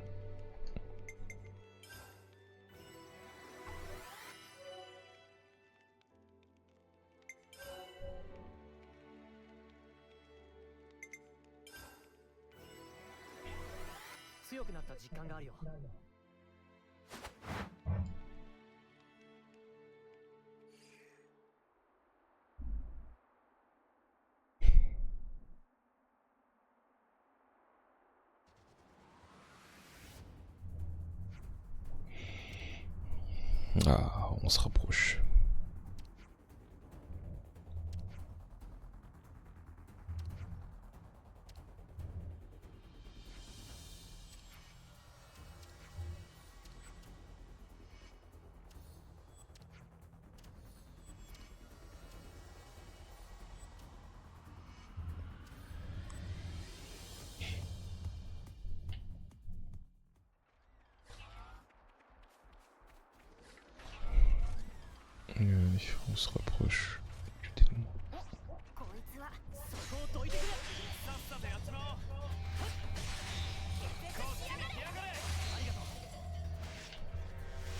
Ah, on se rapproche. On se rapproche du dénouement. こいつはそこをどいてくれ。さっさとやっちまおう。こっちに来やがれ。ありがとう。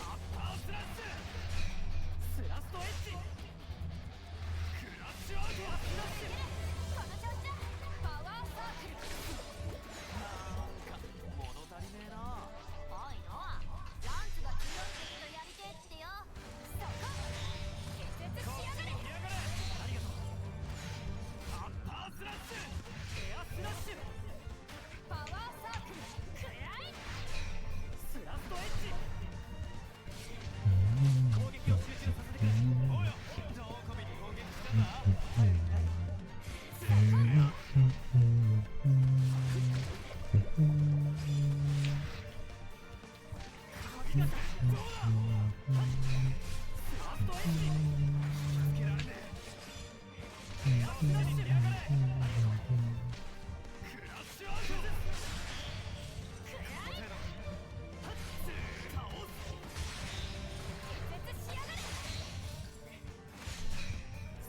アッパースラッシュ。スラストエッジ。クラッシュアウト。スラッシュ。この調子だ。パワーサークル。なんか物足りねえな。おいノア、ランツが強い敵とやりてえってよ。そこ決絶しやがれ。来やがれ。ありがとう。アッパースラッシュ。エアスラッシュ。パワーサークルくらい。スラストエッジ。攻撃を集中させてくれ。おうよ。どこびに攻撃してんだ。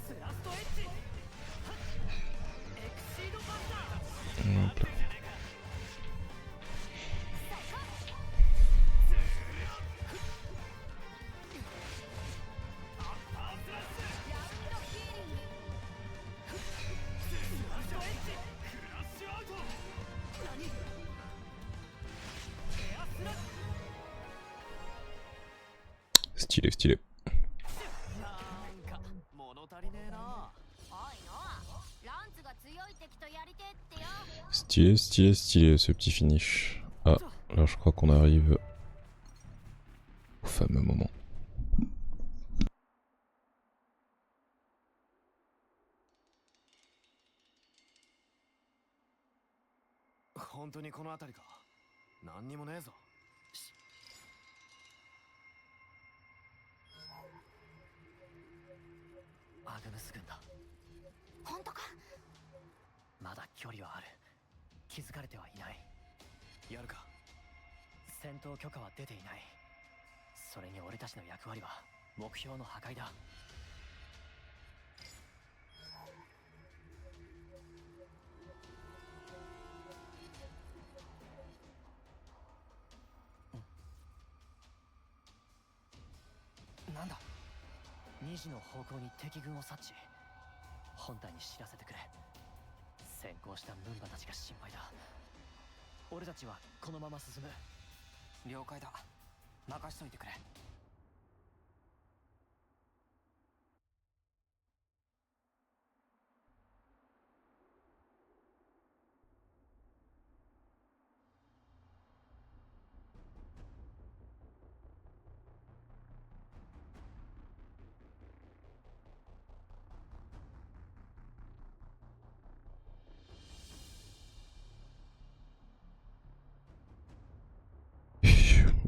スラストエッジ。エクシードバスター。 Hop là. スティレスティレ。なんか物足りねえな。おいノア、ランツが強い敵とやりてえってよ。 Stylé, stylé, stylé ce petit finish. Ah, là je crois qu'on arrive au fameux moment. 本当にこの辺りか。何にもねえぞ。アグヌス軍だ。本当か。まだ距離はある。気づかれてはいない。やるか。戦闘許可は出ていない。それに俺たちの役割は目標の破壊だ。なんだ。2時の方向に敵軍を察知。本体に知らせてくれ。先行したムンバたちが心配だ。俺たちはこのまま進む。了解だ。任しといてくれ。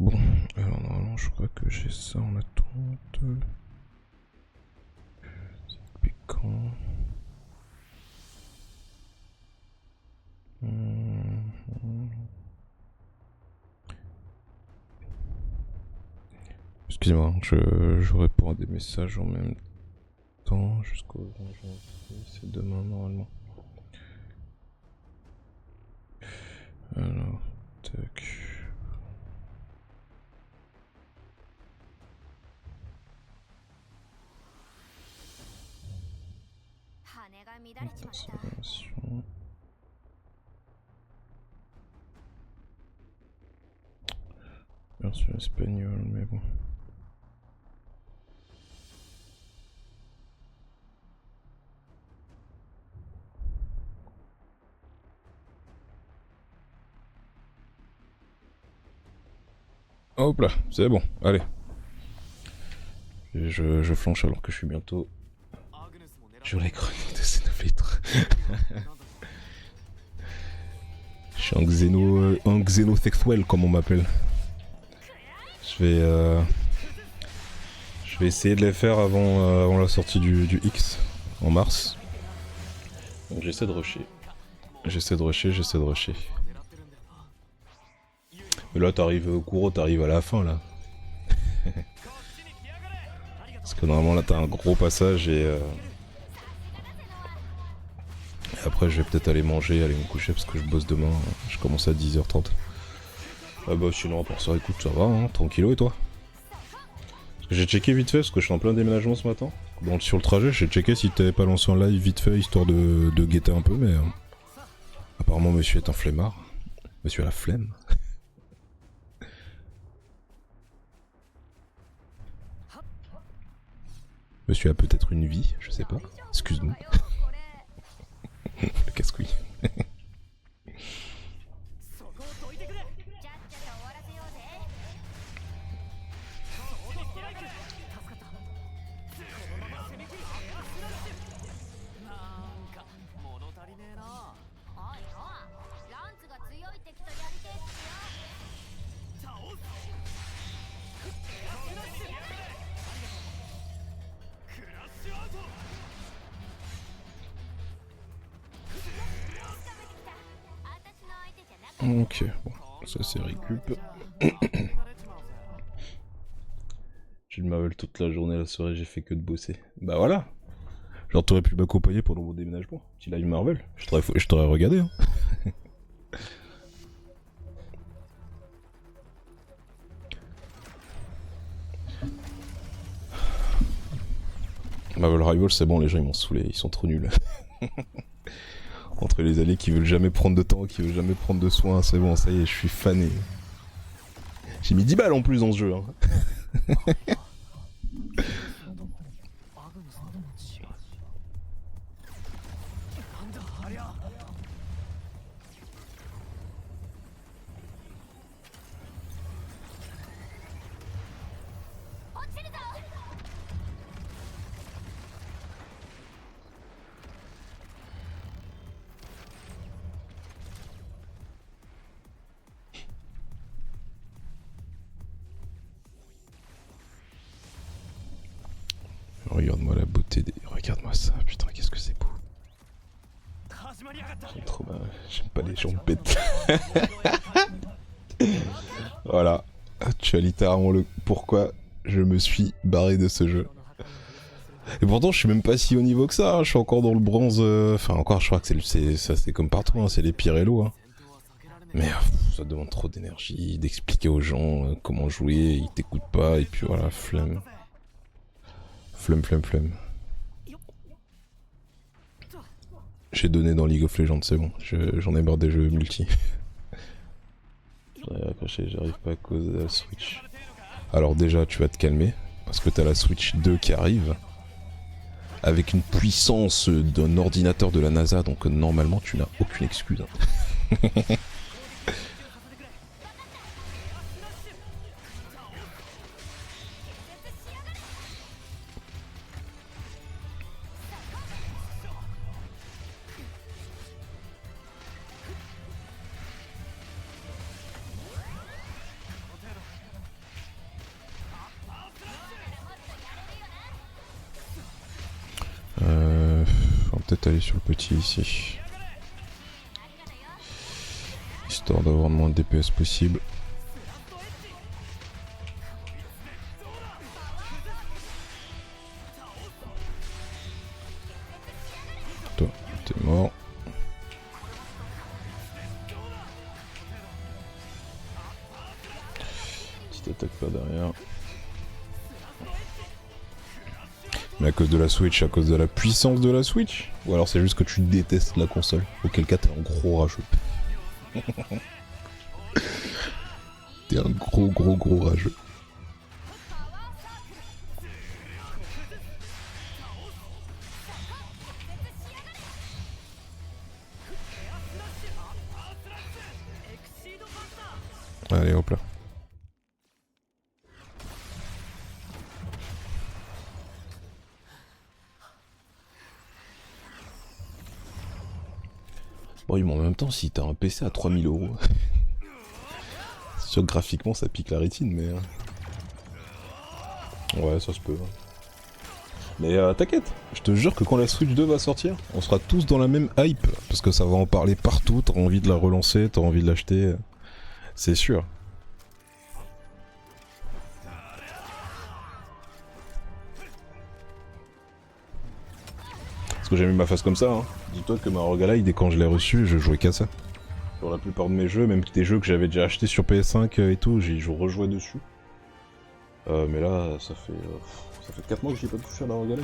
Bon, alors normalement je crois que j'ai ça en attente. C'est depuis quand? Excusez-moi, je réponds à des messages en même temps jusqu'au 20 janvier, c'est demain normalement. Alors, tac. Accélération. Version espagnole, mais bon. Hop là, c'est bon, allez. Je flanche alors que je suis bientôt アグネスも狙って sur les chroniques de Xenoblade. Je suis un xénosexuel comme on m'appelle. Je vais essayer de les faire avant la sortie du X en mars. Donc j'essaie de rusher. J'essaie de rusher. Mais là t'arrives, Kuro, t'arrives à la fin là. Parce que normalement là t'as un gros passage et après je vais peut-être aller manger, aller me coucher parce que je bosse demain. Je commence à 10h30. Ah bah sinon pour ça écoute ça va, hein, tranquillo et toi? Parce que j'ai checké vite fait parce que je suis en plein déménagement ce matin. Donc sur le trajet j'ai checké si t'avais pas lancé en live vite fait histoire de guetter un peu mais apparemment monsieur est un flemmard. Monsieur a la flemme. Monsieur a peut-être une vie, je sais pas. Excuse-nous. Le casse-couille. そこをどいてくれ。ちゃっちゃと終わらせようぜ。オートストライク。助かった。このまま攻め切りエアスラッシュ。なんか物足りねえな。おいおい、ランツが強い敵とやりてえっすよ。倒す。エアスラッシュ。クラッシュアウト。 Ok, bon, ça c'est récup. J'ai le Marvel toute la journée, la soirée, j'ai fait que de bosser. Bah voilà. Genre t'aurais pu m'accompagner pendant mon déménagement. Petit live Marvel, je t'aurais regardé hein. Marvel Rivals c'est bon, les gens ils m'ont saoulé, ils sont trop nuls. Entre les alliés qui veulent jamais prendre de temps, qui veulent jamais prendre de soin, c'est bon, ça y est, je suis fané. J'ai mis 10 balles en plus dans ce jeu. Hein. アグネスの血。なんだありゃ。落ちるぞ。 Regarde-moi la beauté des... Regarde-moi ça, putain, qu'est-ce que c'est beau. 始まりやがった。 J'aime trop mal. J'aime pas les gens bêtes. Voilà. Tu as littéralement le pourquoi je me suis barré de ce jeu. Et pourtant, je suis même pas si haut niveau que ça. Hein. Je suis encore dans le bronze. Enfin, encore, je crois que c'est comme partout. Hein. C'est les pires Elo. Hein. Mais ça demande trop d'énergie, d'expliquer aux gens comment jouer. Ils t'écoutent pas. Et puis voilà, flemme. Flemme. J'ai donné dans League of Legends, c'est bon. J'en ai marre des jeux multi. J'arrive à accrocher, j'arrive pas à cause de la Switch. Alors déjà, tu vas te calmer. Parce que t'as la Switch 2 qui arrive. Avec une puissance d'un ordinateur de la NASA. Donc normalement, tu n'as aucune excuse. Hein. On va peut-être aller sur le petit ici. Histoire d'avoir le moins de DPS possible. Toi, t'es mort. Petite attaque par derrière. Mais à cause de la Switch, à cause de la puissance de la Switch? Ou alors c'est juste que tu détestes la console? Auquel cas t'es un gros rageux. T'es un gros rageux. Allez hop là. Bon, oui, mais en même temps, si t'as un PC à 3000 €, c'est sûr que graphiquement ça pique la rétine, mais. Ouais, ça se peut. Mais t'inquiète, je te jure que quand la Switch 2 va sortir, on sera tous dans la même hype, parce que ça va en parler partout, t'auras envie de la relancer, t'auras envie de l'acheter, c'est sûr. Parce que j'ai mis ma face comme ça, hein. Dis-toi que ma Rogue Ally, dès quand je l'ai reçu, je jouais qu'à ça. Sur la plupart de mes jeux, même des jeux que j'avais déjà achetés sur PS5 et tout, je rejouais dessus. Mais là, ça fait 4 mois que j'ai pas touché à la Rogue Ally.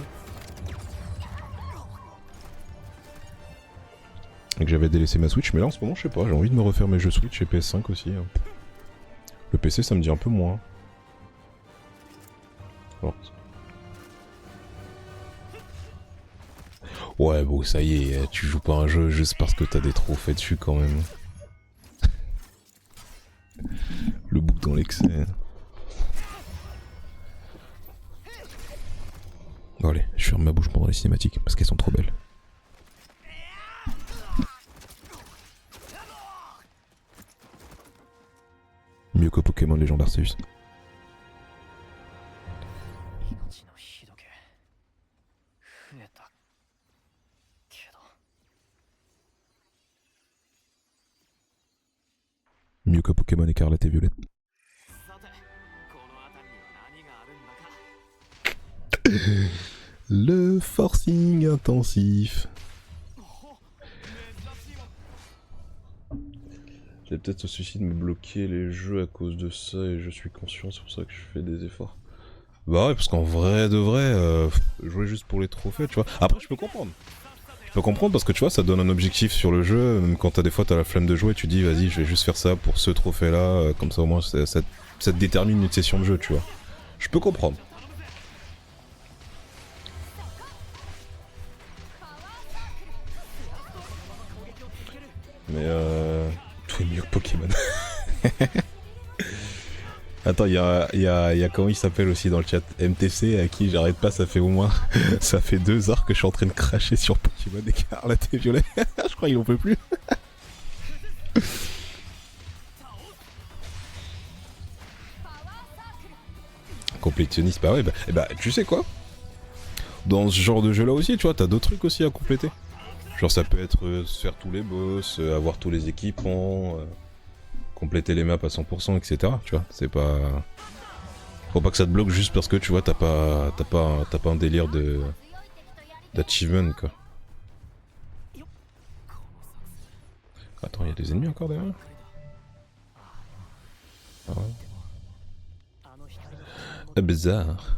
Et que j'avais délaissé ma Switch, mais là en ce moment, je sais pas, j'ai envie de me refaire mes jeux Switch et PS5 aussi. Hein. Le PC, ça me dit un peu moins. Alors... Ouais, bon, ça y est, tu joues pas un jeu juste parce que t'as des trophées dessus quand même. Le bouc dans l'excès. Bon allez, je ferme ma bouche pendant les cinématiques parce qu'elles sont trop belles. Mieux que Pokémon Légendes Arceus. Mieux que Pokémon Écarlate et Violette. Le forcing intensif. J'ai peut-être ce souci de me bloquer les jeux à cause de ça et je suis conscient, c'est pour ça que je fais des efforts. Bah ouais, parce qu'en vrai de vrai, jouer juste pour les trophées, tu vois. Après, je peux comprendre. Je peux comprendre parce que tu vois, ça donne un objectif sur le jeu. Même quand des fois t'as la flemme de jouer, tu dis vas-y, je vais juste faire ça pour ce trophée-là. Comme ça au moins, ça te détermine une session de jeu, tu vois. Je peux comprendre. Mais tout est mieux que Pokémon. Attends, il y a comment il s'appelle aussi dans le chat, MTC, à qui j'arrête pas, ça fait au moins... ça fait 2 heures que je suis en train de cracher sur Pokémon Écarlate et Violet. Je crois qu'il en peut plus. Complétionniste, bah ouais, bah tu sais quoi, dans ce genre de jeu là aussi, tu vois, t'as d'autres trucs aussi à compléter. Genre ça peut être se faire tous les boss, avoir tous les équipements, compléter les maps à 100%, etc. Tu vois, c'est pas... Faut pas que ça te bloque juste parce que tu vois, t'as pas un délire d'achievement quoi. Attends, il y a des ennemis encore derrière. Ah ouais. Bizarre.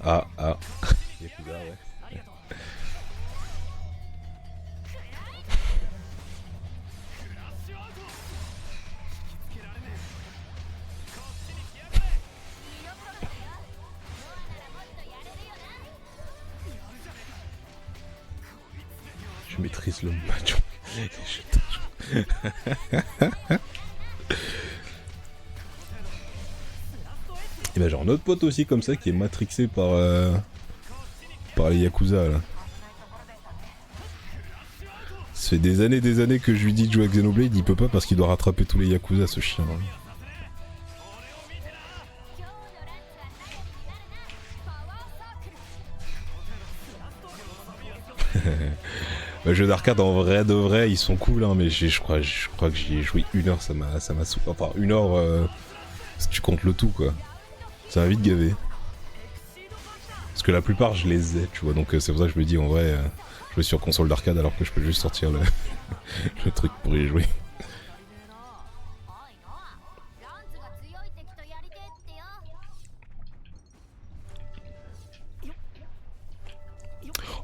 Ah. Yakuza, ouais. Je maîtrise le match. Et bah j'ai un autre pote aussi comme ça qui est matrixé par les Yakuza là. Ça fait des années que je lui dis de jouer à Xenoblade, il peut pas parce qu'il doit rattraper tous les Yakuza ce chien. Le jeu d'arcade en vrai de vrai ils sont cool hein, mais je crois que j'y ai joué 1 heure, ça m'a saoulé. Enfin 1 heure si tu comptes le tout quoi. Ça m'a vite gavé. Parce que la plupart je les ai, tu vois, donc c'est pour ça que je me dis en vrai jouer sur console d'arcade alors que je peux juste sortir le truc pour y jouer.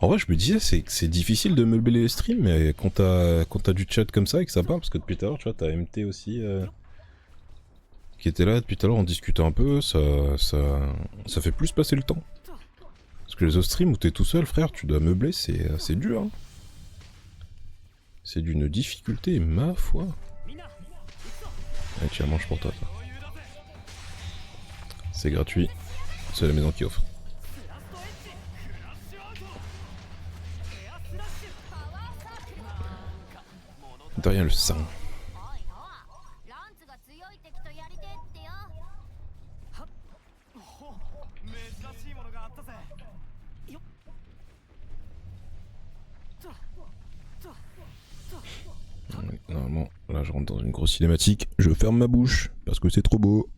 En vrai, je me disais, c'est difficile de meubler les streams, mais quand t'as du chat comme ça et que ça parle, parce que depuis tout à l'heure, tu vois, t'as MT aussi qui était là depuis tout à l'heure, on discutait un peu, ça fait plus passer le temps. Parce que les autres streams où t'es tout seul, frère, tu dois meubler, c'est dur. Hein. C'est d'une difficulté, ma foi. Allez, tiens, mange pour toi. C'est gratuit, c'est la maison qui offre. matériel 100. おいノアランツが強い敵とやりてえってよ。ほ珍しいものがあったぜ。よっ。 Normalement, là je rentre dans une grosse cinématique, je ferme ma bouche, parce que c'est trop beau.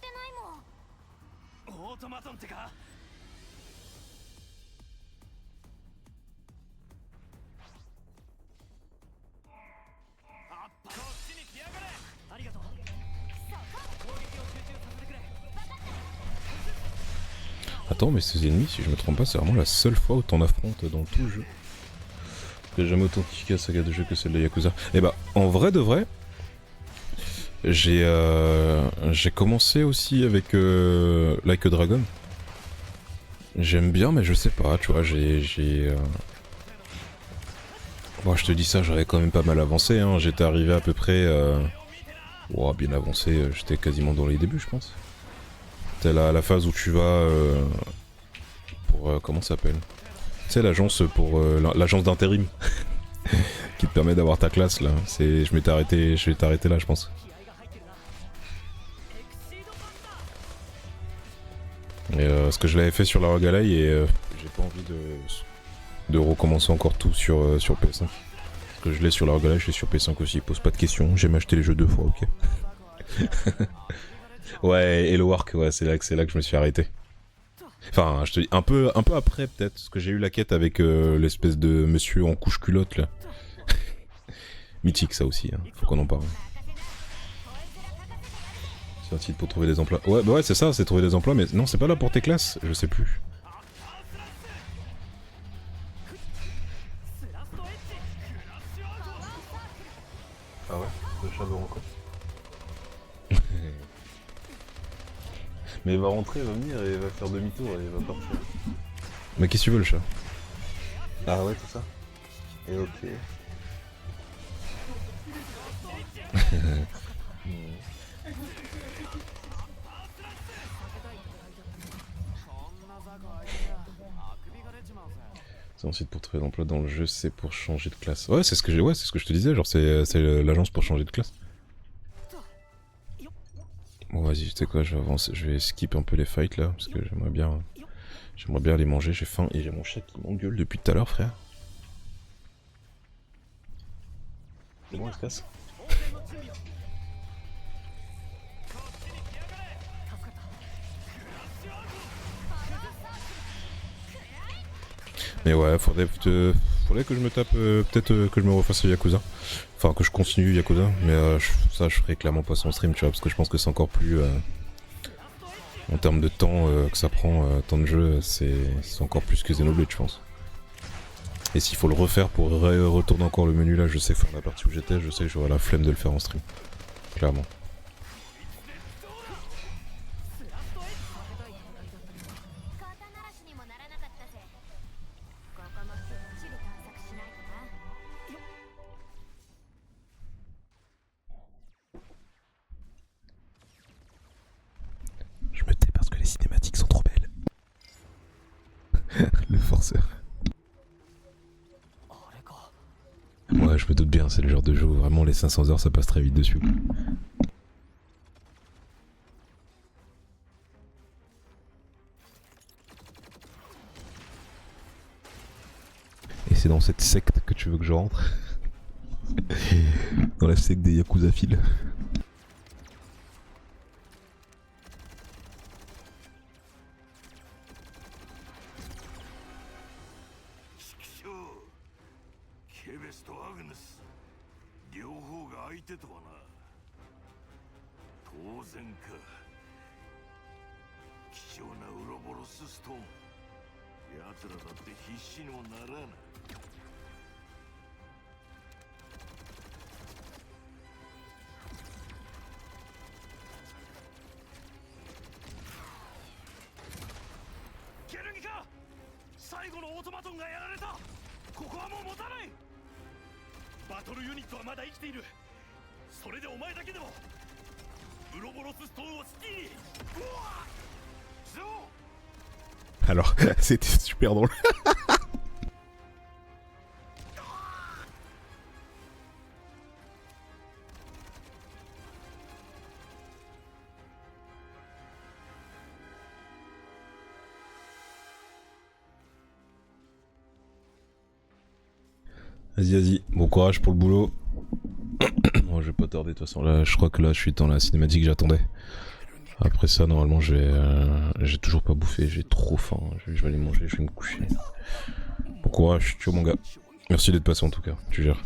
Namo! オートマトンってか。あっこっちに来やがれ。ありがとう。攻撃を集中させてくれ。 Attends, mais ces ennemis, si je me trompe pas, c'est vraiment la seule fois où t'en affrontes dans tout le jeu. J'ai jamais autant kiffé la saga de jeu que celle de Yakuza. Et bah, en vrai de vrai, j'ai commencé aussi avec Like a Dragon. J'aime bien, mais je sais pas, tu vois, Bon, je te dis ça, j'avais quand même pas mal avancé, hein. J'étais arrivé à peu près... Oh, bien avancé, j'étais quasiment dans les débuts, je pense. C'était la phase où tu vas pour... comment ça s'appelle? Tu sais, l'agence pour... l'agence d'intérim. Qui te permet d'avoir ta classe, là. Je m'étais arrêté là, je pense. Et ce que je l'avais fait sur la Rogalai et j'ai pas envie de recommencer encore tout sur PS5. Parce que je l'ai sur la Rogalai, je l'ai sur PS5 aussi, pose pas de questions, j'aime acheter les jeux 2 fois, ok. Ouais, Hello Arc, ouais, c'est là que je me suis arrêté. Enfin, je te dis, un peu après peut-être, parce que j'ai eu la quête avec l'espèce de monsieur en couche culotte là. Mythique ça aussi, hein. Faut qu'on en parle. C'est un site pour trouver des emplois. Ouais, bah ouais, c'est ça, c'est trouver des emplois, mais non, c'est pas là pour tes classes, je sais plus. Ah ouais, le chat veut encore. Mais il va rentrer, il va venir et il va faire demi-tour et il va partir. Mais qu'est-ce que tu veux le chat? Ah ouais, c'est ça. Et ok. C'est ensuite pour trouver l'emploi dans le jeu, c'est pour changer de classe. Ouais, c'est ce que je te disais, genre c'est l'agence pour changer de classe. Bon vas-y, tu sais quoi, je vais avancer, je vais skip un peu les fights là, parce que j'aimerais bien aller manger, j'ai faim et j'ai mon chat qui m'engueule depuis tout à l'heure, frère. C'est bon, il se casse. Mais ouais, faudrait que je me tape, peut-être que je me refasse Yakuza. Enfin, que je continue Yakuza, mais ça je ferai clairement pas son stream, tu vois, parce que je pense que c'est encore plus... en termes de temps que ça prend, temps de jeu, c'est encore plus que Xenoblade, je pense. Et s'il faut le refaire pour retourner encore le menu là, je sais faire la partie où j'étais, je sais que j'aurai la flemme de le faire en stream. Clairement. Je me tais parce que les cinématiques sont trop belles. Le forceur. Ouais, je me doute bien, c'est le genre de jeu où vraiment les 500 heures ça passe très vite dessus. Et c'est dans cette secte que tu veux que je rentre? Dans la secte des Yakuzaphiles. 最後のオートマトンがやられた。ここはもう持たない。バトルユニットはまだ生きている。それでお前だけでもウロボロスストーンをシティに。うわっゾウ Alors, c'était super drôle. Vas-y, vas-y, bon courage pour le boulot. Bon, je vais pas tarder de toute façon. Là, je crois que là, je suis dans la cinématique que j'attendais. Après ça, normalement, j'ai toujours pas bouffé. J'ai trop faim. Je vais aller manger. Je vais me coucher. Bon courage, ciao mon gars. Merci d'être passé en tout cas. Tu gères.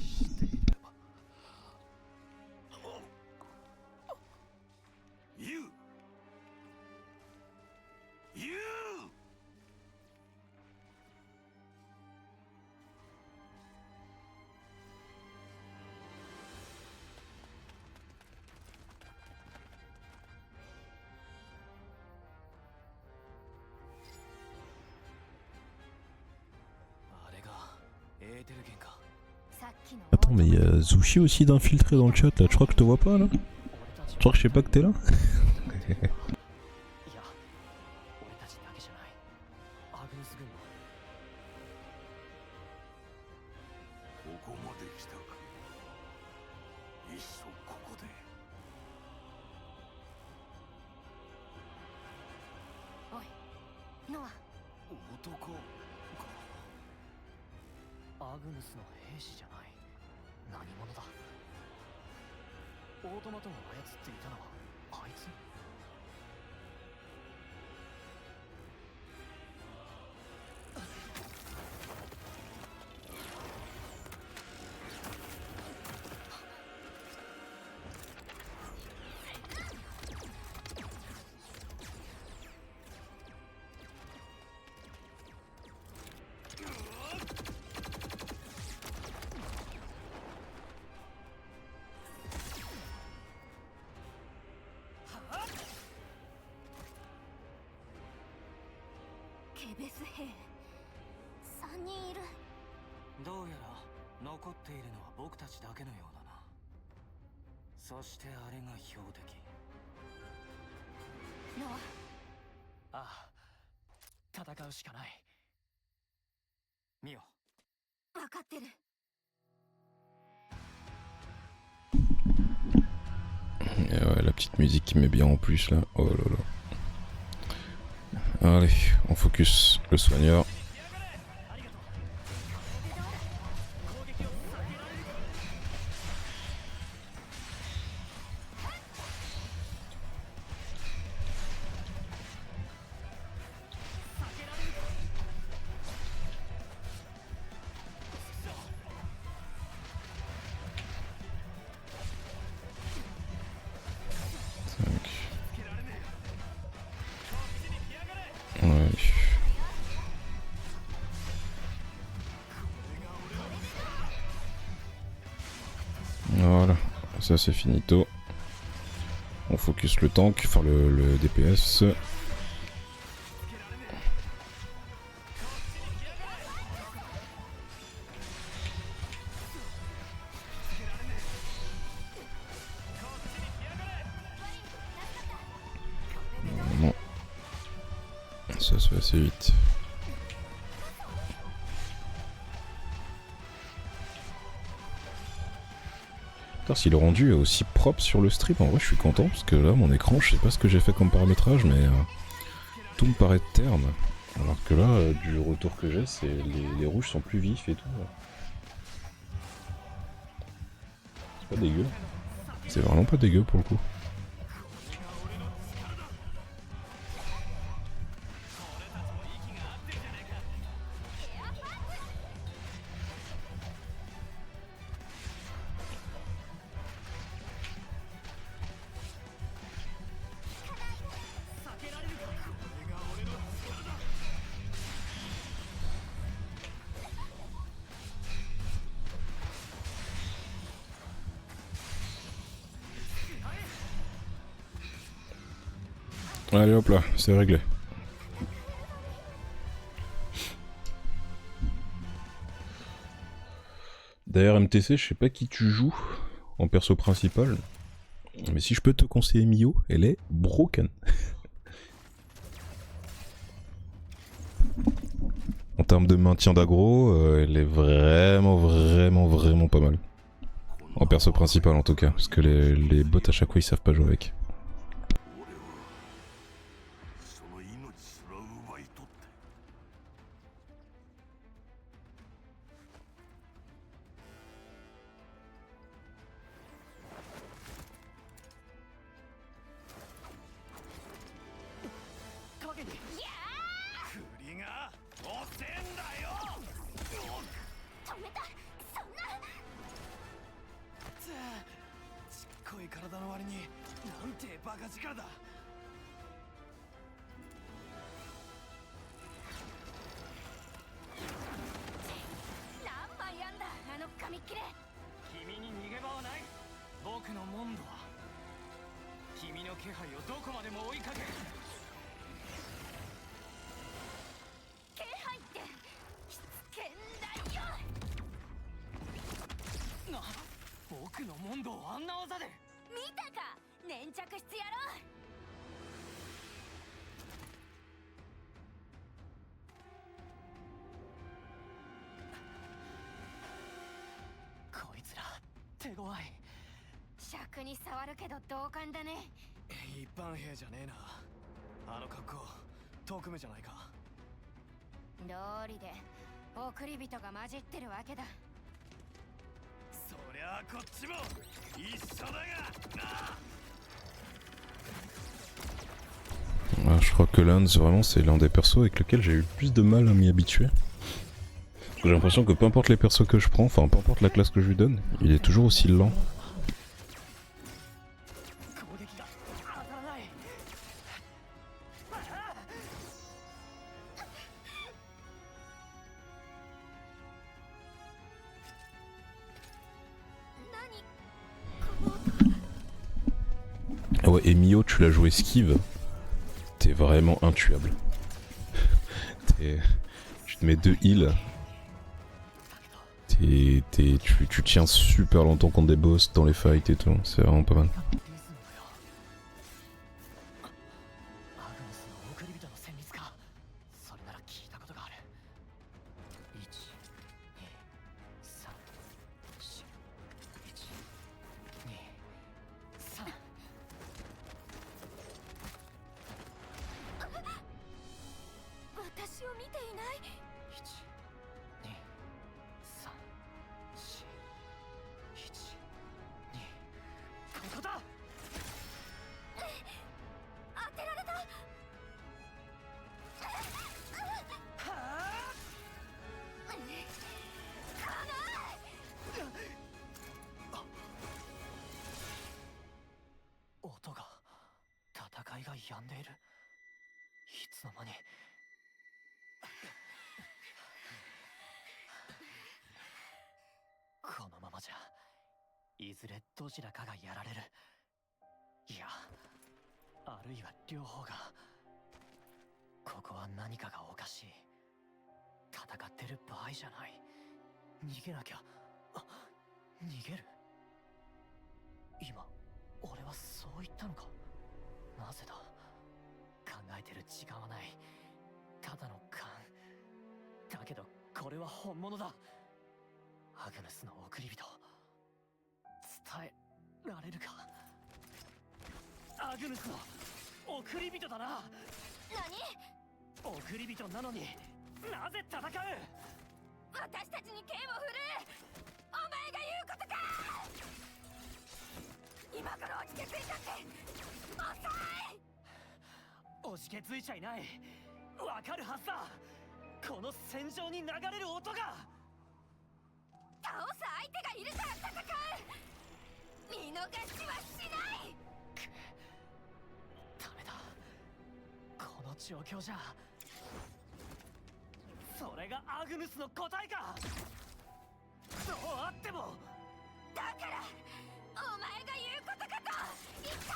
Attends, mais il y a Zushi aussi d'infiltré dans le chat là. Tu crois que je te vois pas là? Tu crois que je sais pas que t'es là? いや俺たちだけじゃない。アグヌス軍も。ここまで来たか。いっそここで。おいノア。男か。アグヌスの兵士じゃない。何者だ。オートマトンを操っていたのはあいつ。ケベス兵3人いる。どうやら残っているのは僕たちだけのようだな。そしてあれが標的。ノア。ああ、戦うしかない。ミオ。分かってる。Et ouais, la petite musique qui met bien en plus là. Oh là là. Allez, on focus le soigneur. Ouais. Voilà, ça c'est finito. On focus le tank, enfin le DPS. Bon. Ça se fait assez vite. Putain, si le rendu est aussi propre sur le stream, en vrai je suis content parce que là mon écran, je sais pas ce que j'ai fait comme paramétrage, mais tout me paraît terne. Alors que là, du retour que j'ai, c'est les rouges sont plus vifs et tout. C'est pas dégueu. C'est vraiment pas dégueu pour le coup. Allez hop là, c'est réglé. D'ailleurs, MTC, je sais pas qui tu joues en perso principal, mais si je peux te conseiller Mio, elle est broken. En termes de maintien d'aggro, elle est vraiment pas mal. En perso principal en tout cas, parce que les bots à chaque fois ils savent pas jouer avec. その命すら奪い取って 影に栗が遅えんだよ止めた。そんな。つあちっこい体の割になんてバカ力だ何枚あんだあの紙切れ。君に逃げ場はない。僕のモンドは君の気配をどこまでも追いかける。気配ってしつけんだよ。な、僕のモンドをあんな技で。見たか、粘着質やろ。こいつら手強い。尺に触るけど同感だね。一般兵じゃねえなあの格好特務じゃないか道理で送り人が混じってるわけだ。そりゃあこっちも一緒だがな Ah, je crois que Lance, vraiment, c'est l'un des persos avec lequel j'ai eu le plus de mal à m'y habituer. J'ai l'impression que peu importe les persos que je prends, enfin peu importe la classe que je lui donne, il est toujours aussi lent. 攻撃が当たらない。Ah ouais, et Mio, tu l'as joué esquive, t'es vraiment intuable. Tu te mets 2 heals. Tu tiens super longtemps contre des boss dans les fights et tout, c'est vraiment pas mal. リズムよ。アグネスの送り人の旋律か。それなら聞いたことがある。1、2、3、4、1、2、3。私を見ていない。1、2、3、4、1、2。ここだ。当てられた。音が、戦いが止んでいる。いつの間に。このままじゃいずれどちらかがやられる。いや、あるいは両方が。ここは何かがおかしい。戦ってる場合じゃない。逃げなきゃ。あ、逃げる。今俺はそう言ったのか。なぜだ。考えてる時間はない。ただの勘だけど、これは本物だ。アグネスの送り人、伝えられるか。アグネスの送り人だな。何？送り人なのになぜ戦う。私たちに剣を振るお前が言うことか。今頃落ちてついたって遅い。おじけづいちゃいない。わかるはずだ。この戦場に流れる音が。倒す相手がいるから戦う。見逃しはしない。ダメだ。この状況じゃ。それがアグヌスの答えか。そうあっても。だからお前が言うことかと言った。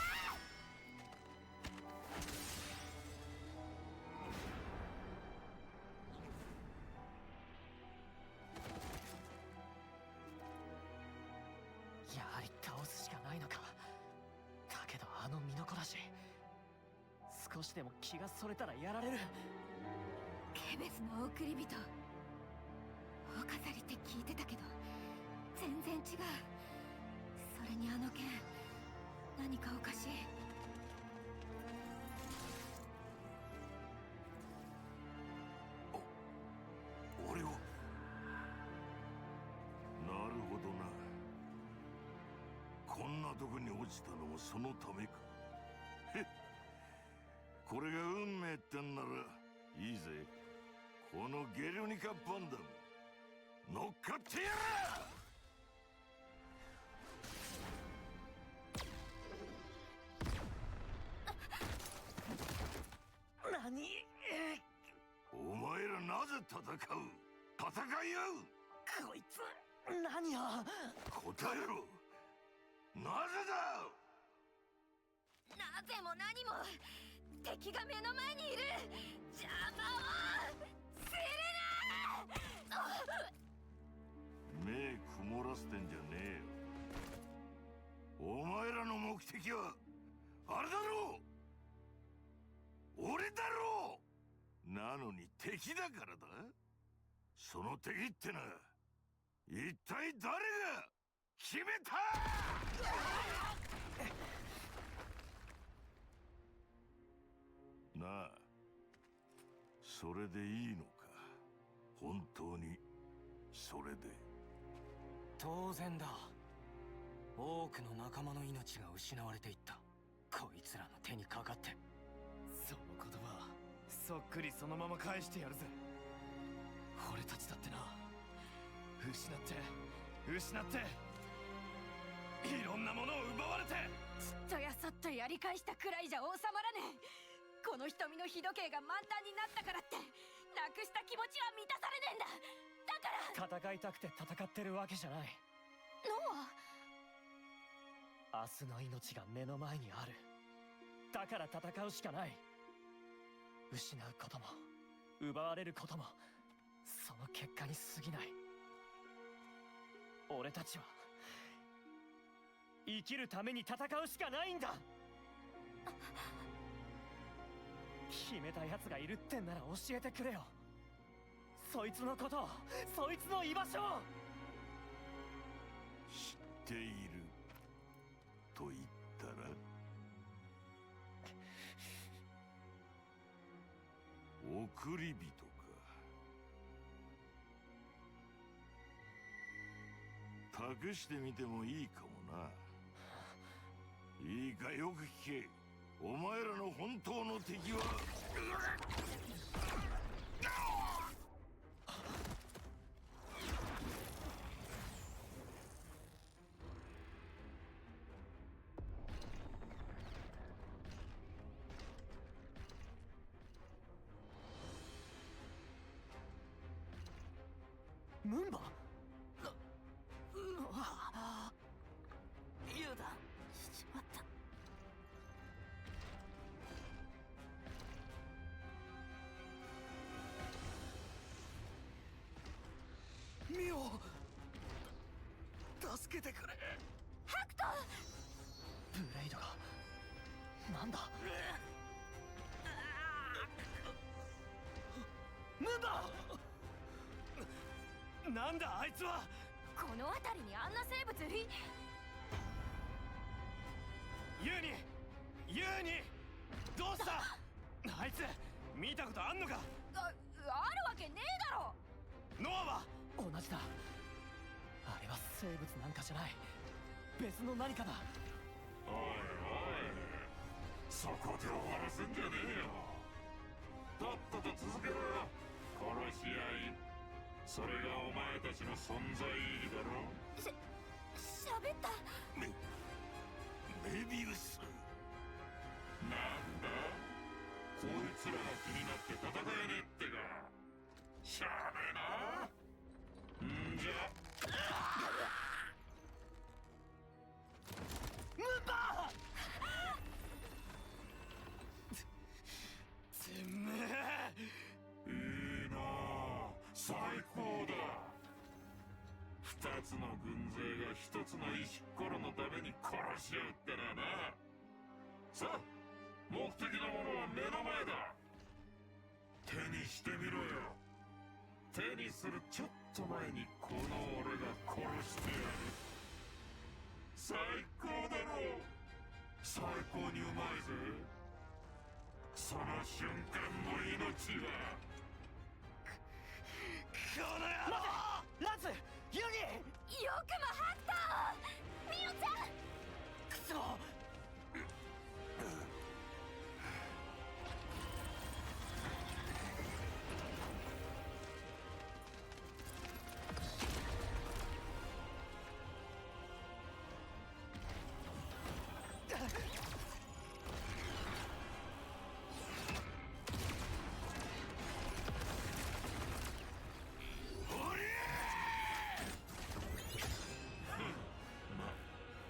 し、少しでも気がそれたらやられる。ケベスの送り人、お飾りって聞いてたけど全然違う。それにあの剣、何かおかしい。俺を。なるほどな。こんなとこに落ちたのもそのためか。へっ、これが運命ってんならいいぜ。このゲルニカ・バンダム乗っかってや何？お前らなぜ戦い合う？こいつ何を？答えろ。なぜだ？なぜも何も敵が目の前にいる。邪魔をするな。目曇らせてんじゃねえよ。お前らの目的はあれだろう。俺だろう。なのに敵だからだ。その敵ってな、一体誰が決めた？なあ、それでいいのか？本当にそれで？当然だ。多くの仲間の命が失われていった。こいつらの手にかかって。その言葉そっくりそのまま返してやるぜ。俺たちだってな、失っていろんなものを奪われて。ちっとやそっとやり返したくらいじゃ収まらねえ。この瞳の日時計が満タンになったからってなくした気持ちは満たされねえんだ。だから戦いたくて戦ってるわけじゃない。ノ明日の命が目の前にある。だから戦うしかない。失うことも奪われることもその結果に過ぎない。俺たちは生きるために戦うしかないんだ。決めた奴がいるってんなら教えてくれよ。そいつのことを、そいつの居場所を。知っていると言ったら？送り人か。託してみてもいいかもな。いいか、よく聞け。お前らの本当の敵はムンバ？油断しちまった。ミオ、助けてくれ。ハクト！ブレイドがなんだ？ムンバ！なんだあいつは。この辺りにあんな生物ユーニどうした？あいつ見たことあんのか？あるわけねえだろ。ノアは同じだ。あれは生物なんかじゃない。別の何かだ。おいおい、そこで終わらせんじゃねえよ。とっとと続けろよ、殺し合い。それがお前たちの存在意義だろ。喋った。メビウス。なんだ、こいつらが気になって戦えねえってか。しゃあねえな。んじゃムンバー！てめえ！いいなあ、最高だ。二つの軍勢が一つの石ころのために殺し合うってのはな。さあ、目的のものは目の前だ。手にしてみろよ。手にするちょっと前にこの俺が殺してやる。最高だろう。最高にうまいぜ。その瞬間の命は。この野郎。ランスユニよくもハクトミオちゃん。クソ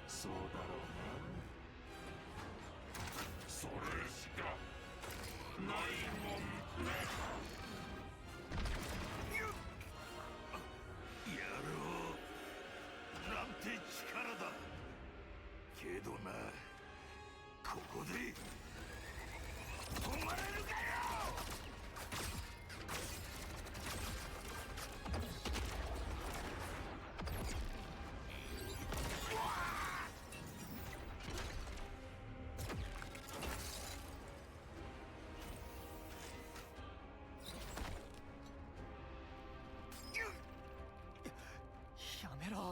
そうだろうな。それしかないもんね。野郎なんて力だ。けどな、ここで止まれるかよ。やめろや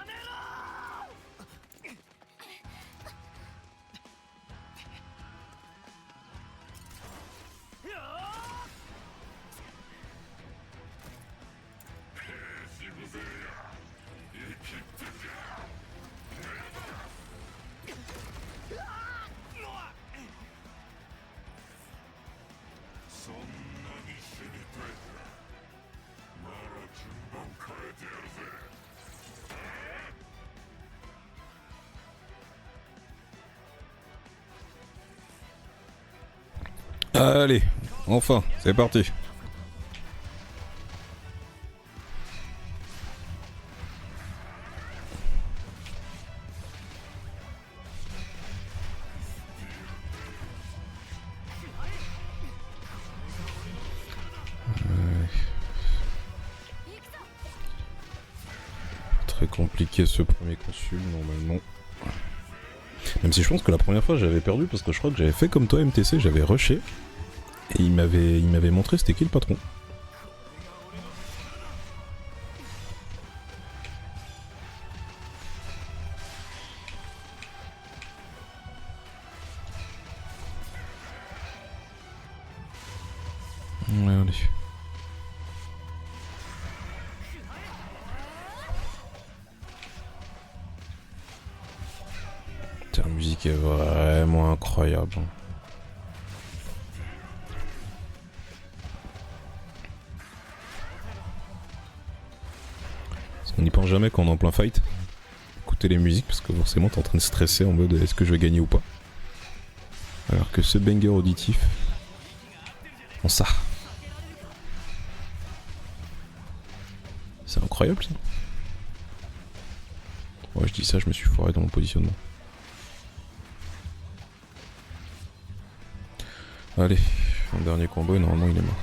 めろ。しぶぜえや。生きてんじゃ。そんなに死にたいか。なら順番変えてやるぜ。Allez, enfin, c'est parti. Très compliqué ce premier consul normalement. Même si je pense que la première fois j'avais perdu parce que je crois que j'avais fait comme toi MTC, j'avais rushé et il m'avait montré c'était qui le patron. Ouais, allez. Putain, la musique est vraiment incroyable. Parce qu'on n'y pense jamais quand on est en plein fight. Écouter les musiques parce que forcément t'es en train de stresser en mode est-ce que je vais gagner ou pas. Alors que ce banger auditif, en ça. C'est incroyable ça. Ouais, je dis ça, je me suis foiré dans mon positionnement. Allez, un dernier combo et normalement il est mort.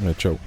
Ouais, ciao.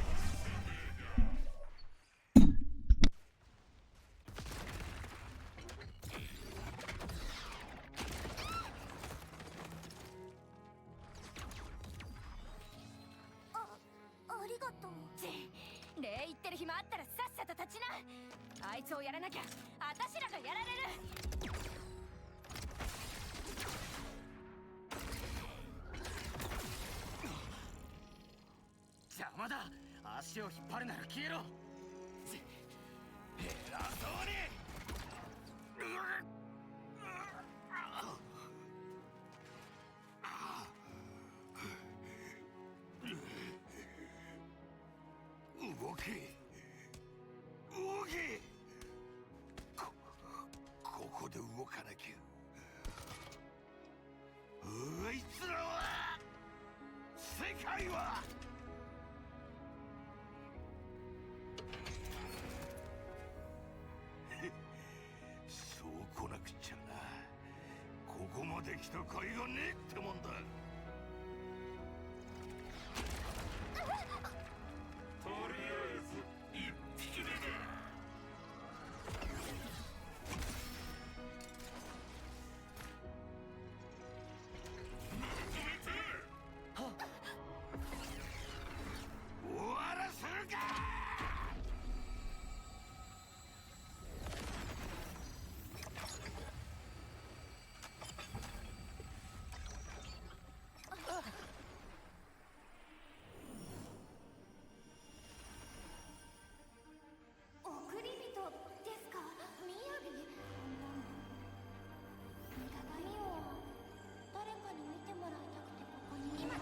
いわ。そう来なくちゃな。ここまで来た甲斐がねえってもんだ。とりあえず一匹目だ。終わらせるか。送り人ですか？みやび？鏡を誰かに見てもらいたくてここに。今ね、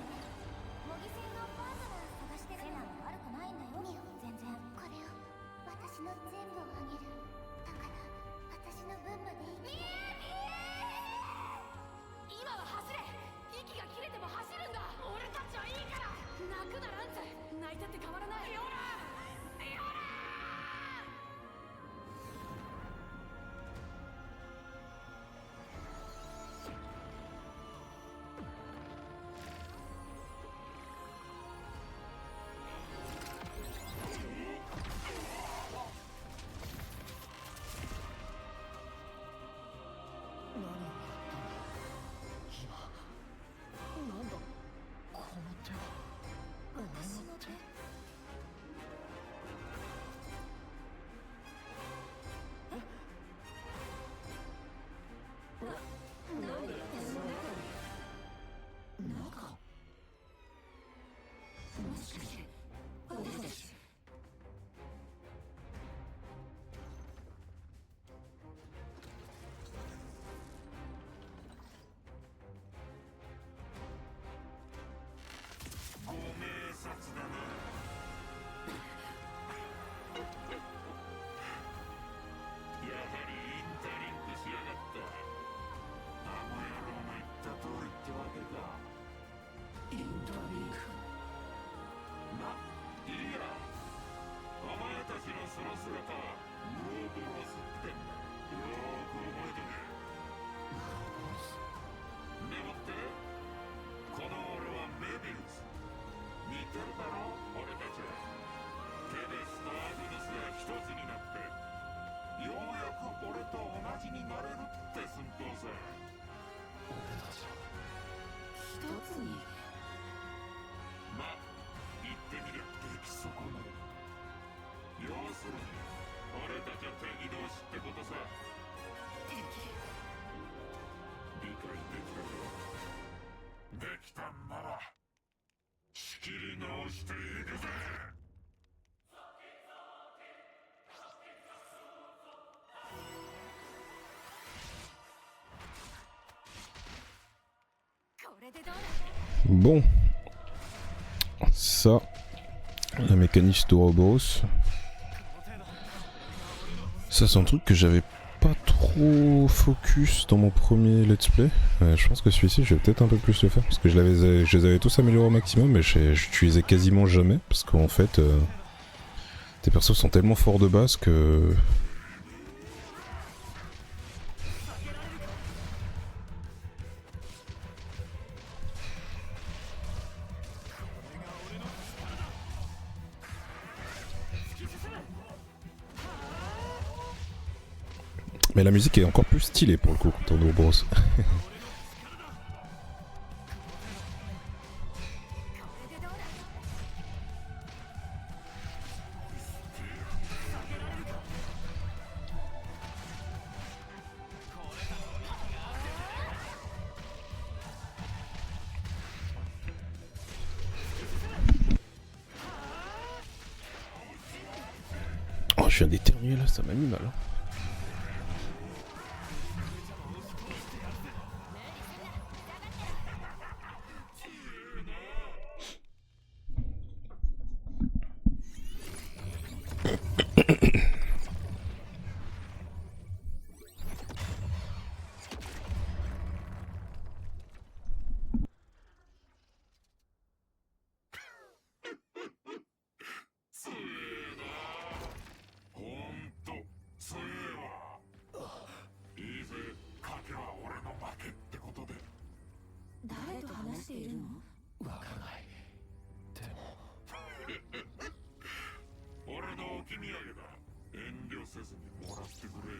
模擬戦のパートナー探してる。セナは悪くないんだよ。全然。これを私の全部をあげる。だから私の分までいい。みやび！今は走れ！息が切れても走るんだ！俺たちはいいから！泣くなランツ！泣いたって変わらないよ！なんだこの手は。私の手。何やってんの？中もしかして私たち。ご明察だな。やはりインターリンクしやがった。あの野郎の言った通りってわけか。インターリンク。ま、いいや。お前たちのその姿はウロボロスってんだ。よーく覚えとけ。でもってこの俺はメビウス。似てるだろ俺たちは。ケベスとアグヌスが一つになってようやく俺と同じになれるって寸法さ。俺たちは一つに。ま、言ってみりゃ出来損ない。要するに俺たちは敵同士ってことさ。敵。理解できたよ。できたんなら仕切り直していくぜ。これでどうだ？ Bon. Ça, la mécanique de Ouroboros. Ça, c'est un truc que j'avais pas trop focus dans mon premier let's play. Je pense que celui-ci, je vais peut-être un peu plus le faire parce que je les avais tous améliorés au maximum, mais j'utilisais quasiment jamais parce qu'en fait, tes persos sont tellement forts de base que. Mais la musique est encore plus stylée pour le coup quand on est au Bros. Oh, je viens d'éternuer là, ça m'a mis mal. Hein. るの？わからない。でも俺のお気土産だ。遠慮せずにもらってくれ。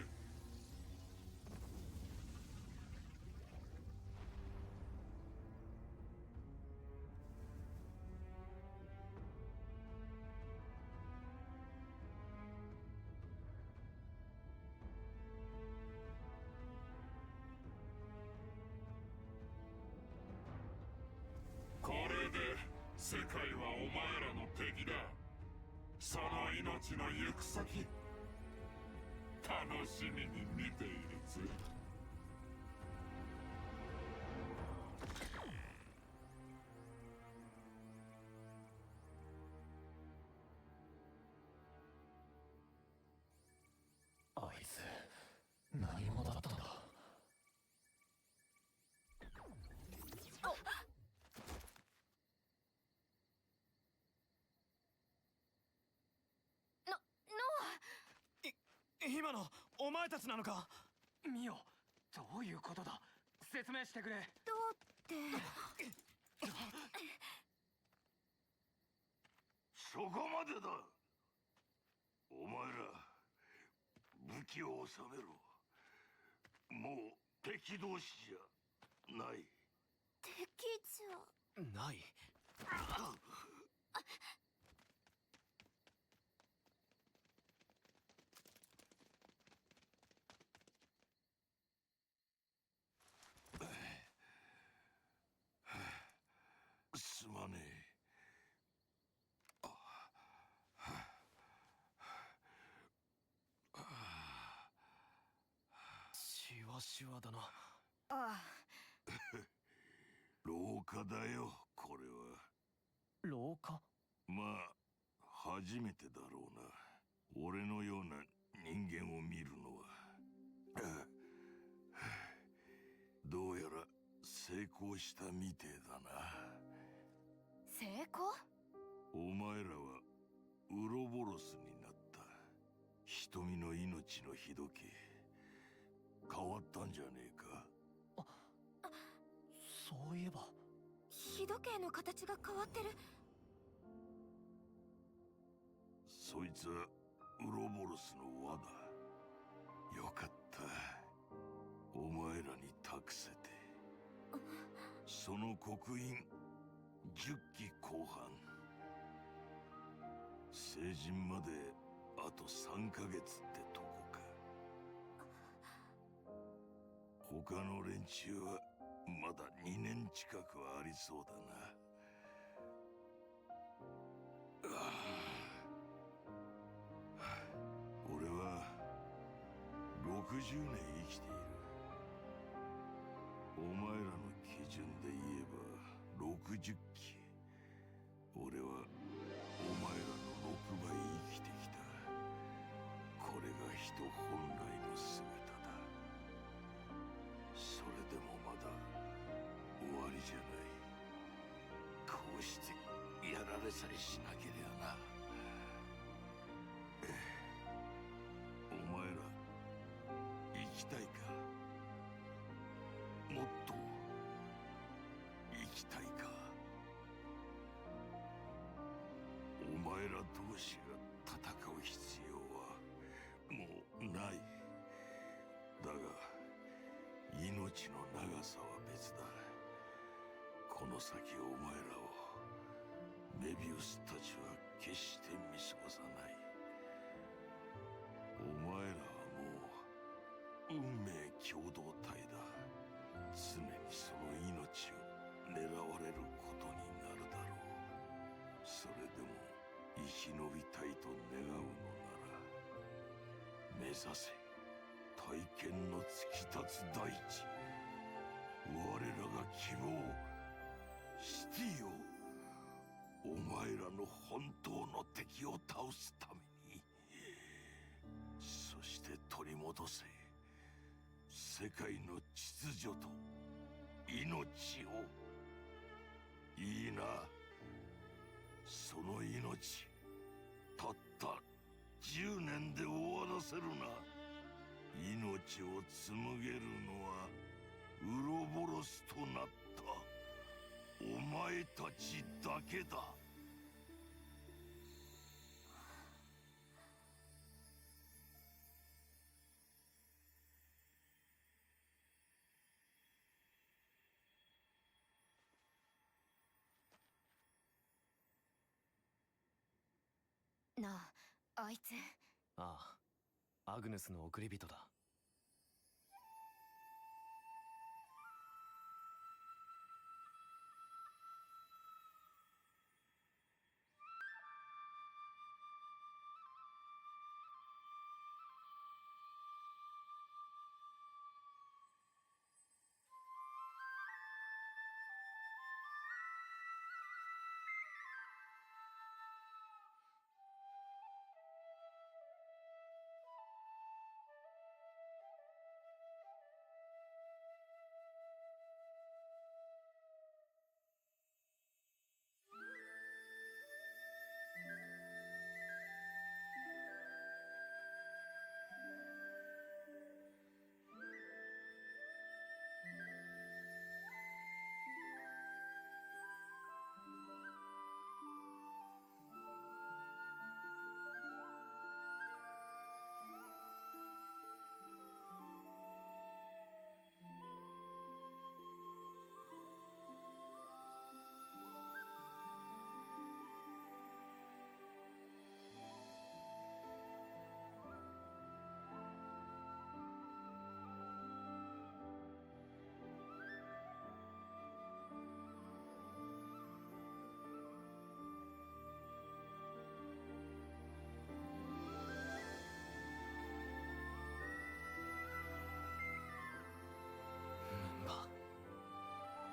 これで世界はお前らの敵だ。その命の行く先、楽しみに見ているぜ。あいつ何者だったんだ？今のお前たちなのか？ミオ、どういうことだ？説明してくれ。どうってそこまでだ。お前ら武器を収めろ。もう敵同士じゃない。敵じゃない。すまねえ。シワシワだな。あ廊下だよ、これは。廊下？まあ初めてだろうな、俺のような人間を見るのは。どうやら成功したみてえだな。成功？お前らはウロボロスになった。瞳の命の日時計変わったんじゃねえか。そういえば日時計の形が変わってる。そいつはウロボロスの輪だ。よかった、お前らに託せて。その刻印10期後半、成人まであと3ヶ月ってとこか。他の連中はまだ2年近くはありそうだな。俺は60年生きている。お前らの基準で言えば60期。俺はお前らの6倍生きてきた。これが人本来の姿だ。それでもまだ終わりじゃない。こうしてやられさえしなけりゃな。お前ら生きたいか？もっと生きたいか？お前ら同士が戦う必要はもうない。だが命の長さは別だ。この先お前らをメビウスたちは決して見過ごさない。お前らはもう運命共同体だ。常にその命を狙われることになるだろう。それでも生き延びたいと願うのなら、目指せ大剣の突き立つ大地。我らが希望、シティを、お前らの本当の敵を倒すために。そして取り戻せ世界の秩序と命を。いいな、その命たった10年で終わらせるな。命を紡げるのはウロボロスとなった。お前たちだけだ。なあ、あいつ。ああ、アグヌスの送り人だ。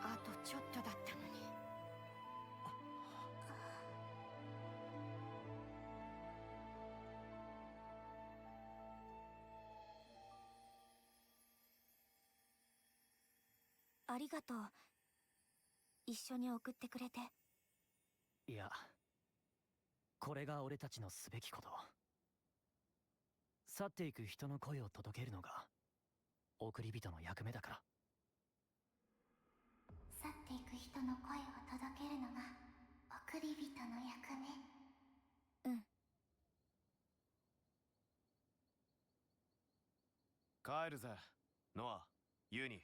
あとちょっとだったのに。ありがとう。一緒に送ってくれて。いや、これが俺たちのすべきこと。去っていく人の声を届けるのが送り人の役目だから。去っていく人の声を届けるのが送り人の役目。うん。帰るぜ、ノア、ユニ。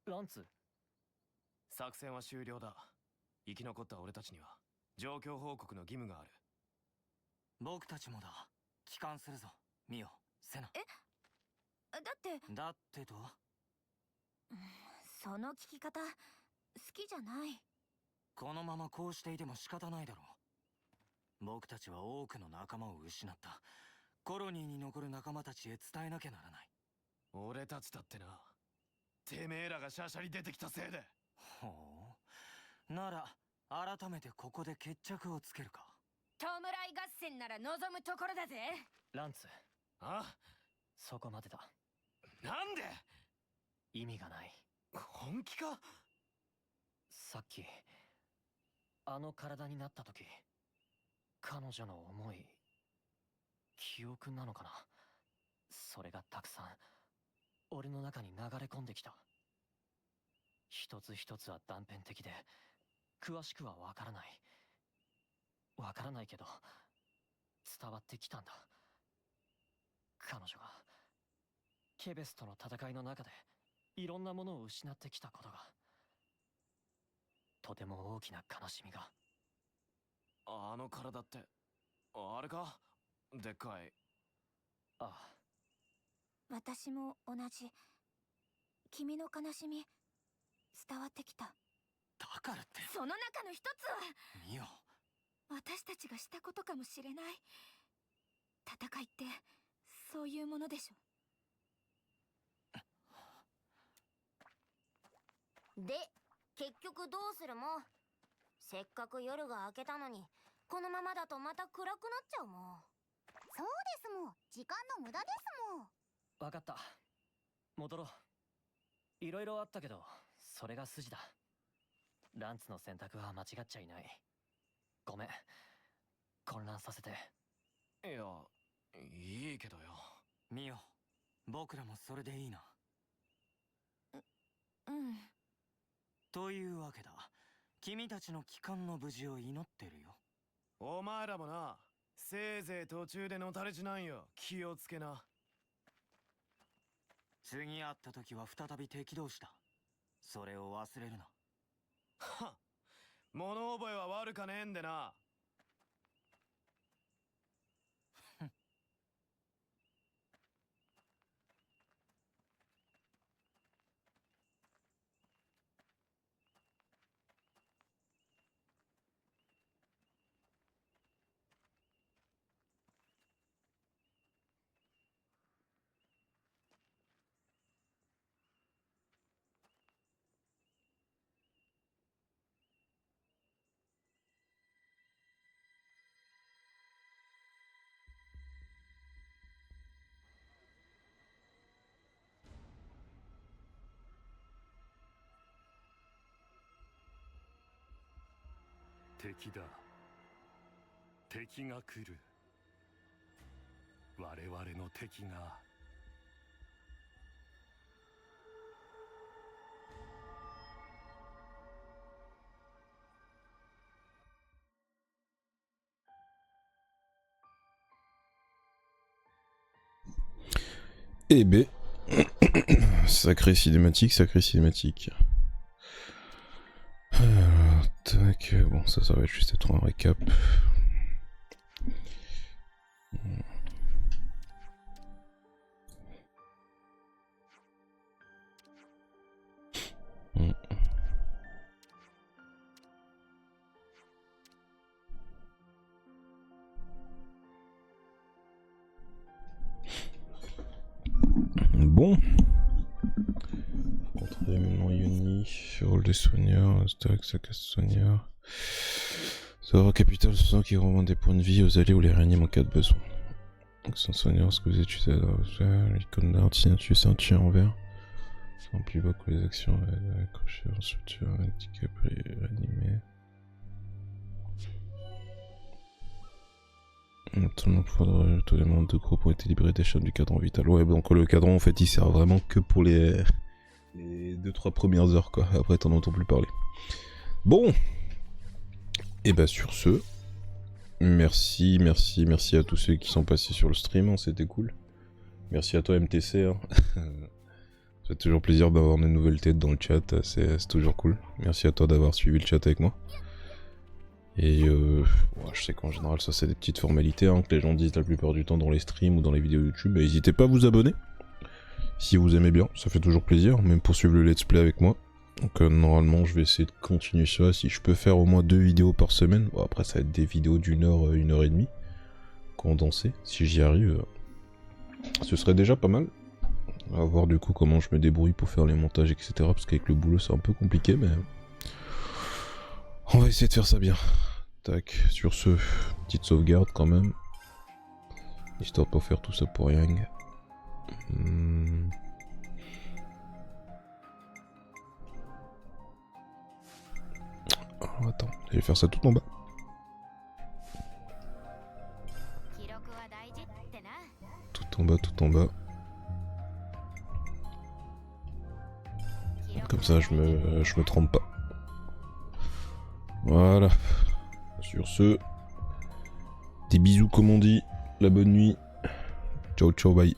ランツ。作戦は終了だ。生き残った俺たちには状況報告の義務がある。僕たちもだ。帰還するぞ、ミオ、セナ。だってだってと？その聞き方好きじゃない。このままこうしていても仕方ないだろう。僕たちは多くの仲間を失った。コロニーに残る仲間たちへ伝えなきゃならない。俺たちだってな。てめえらがシャシャリ出てきたせいで。ほう。なら改めてここで決着をつけるか。弔い合戦なら望むところだぜ。ランツ。あ？そこまでだ。なんで？意味がない。本気か？さっきあの体になった時、彼女の思い、記憶なのかな、それがたくさん俺の中に流れ込んできた。一つ一つは断片的で詳しくはわからないけど伝わってきたんだ。彼女がケベスとの戦いの中でいろんなものを失ってきたことが、とても大きな悲しみが。あの体ってあれか、でっかい。ああ、私も同じ。君の悲しみ伝わってきた。だからってその中の一つはミオ、私たちがしたことかもしれない。戦いってそういうものでしょ。で、結局どうするも。せっかく夜が明けたのに、このままだとまた暗くなっちゃうもん。そうですもん。時間の無駄ですもん。分かった。戻ろう。いろいろあったけどそれが筋だ。ランツの選択は間違っちゃいない。ごめん、混乱させて。いや、いいけどよ。ミオ、僕らもそれでいいな。うん。というわけだ。君たちの帰還の無事を祈ってるよ。お前らもな、せいぜい途中でのたれちなんよ。気をつけな。次会った時は再び敵同士だ。それを忘れるな。はっ、物覚えは悪かねえんでな。敵だ。敵が来る。我々の敵が。Eh ben, sacré cinématique, sacré cinématique. Alors, tac, bon ça va juste être un récap. Bon. Entrer maintenant Yoni, rôle des soigneurs, stack, sac à soigneurs. Savoir capital, ce qui remonte des points de vie aux alliés ou les réanimes en cas de besoin. Donc sans soigneur, ce que vous étudiez à l'icône d'art, signature, ceinture en vert. Sans plus bas que les actions, accrochées en structure, handicap et réanimé. Maintenant, tous les membres de groupe ont été libérés des chaînes du cadran vital. Ouais, donc le cadran en fait il sert vraiment que pour les 2-3 premières heures quoi. Après t'en entends plus parler. Bon, et bah sur ce, merci à tous ceux qui sont passés sur le stream, hein, c'était cool. Merci à toi MTC. Hein. Ça fait toujours plaisir d'avoir de nouvelles têtes dans le chat, c'est toujours cool. Merci à toi d'avoir suivi le chat avec moi. Et ouais, je sais qu'en général ça c'est des petites formalités hein, que les gens disent la plupart du temps dans les streams ou dans les vidéos YouTube. N'hésitez pas à vous abonner si vous aimez bien, ça fait toujours plaisir, même pour suivre le let's play avec moi. Donc normalement je vais essayer de continuer ça, si je peux faire au moins 2 vidéos par semaine. Bon, après ça va être des vidéos d'1 heure, 1 heure et demie, condensées, si j'y arrive. Ce serait déjà pas mal. On va voir du coup comment je me débrouille pour faire les montages etc. Parce qu'avec le boulot c'est un peu compliqué mais... on va essayer de faire ça bien. Tac, sur ce, petite sauvegarde quand même. Histoire de pas faire tout ça pour rien. Alors attends, je vais faire ça tout en bas. Tout en bas, tout en bas. Comme ça je me trompe pas. Voilà. Sur ce, des bisous comme on dit, la bonne nuit. Ciao ciao bye.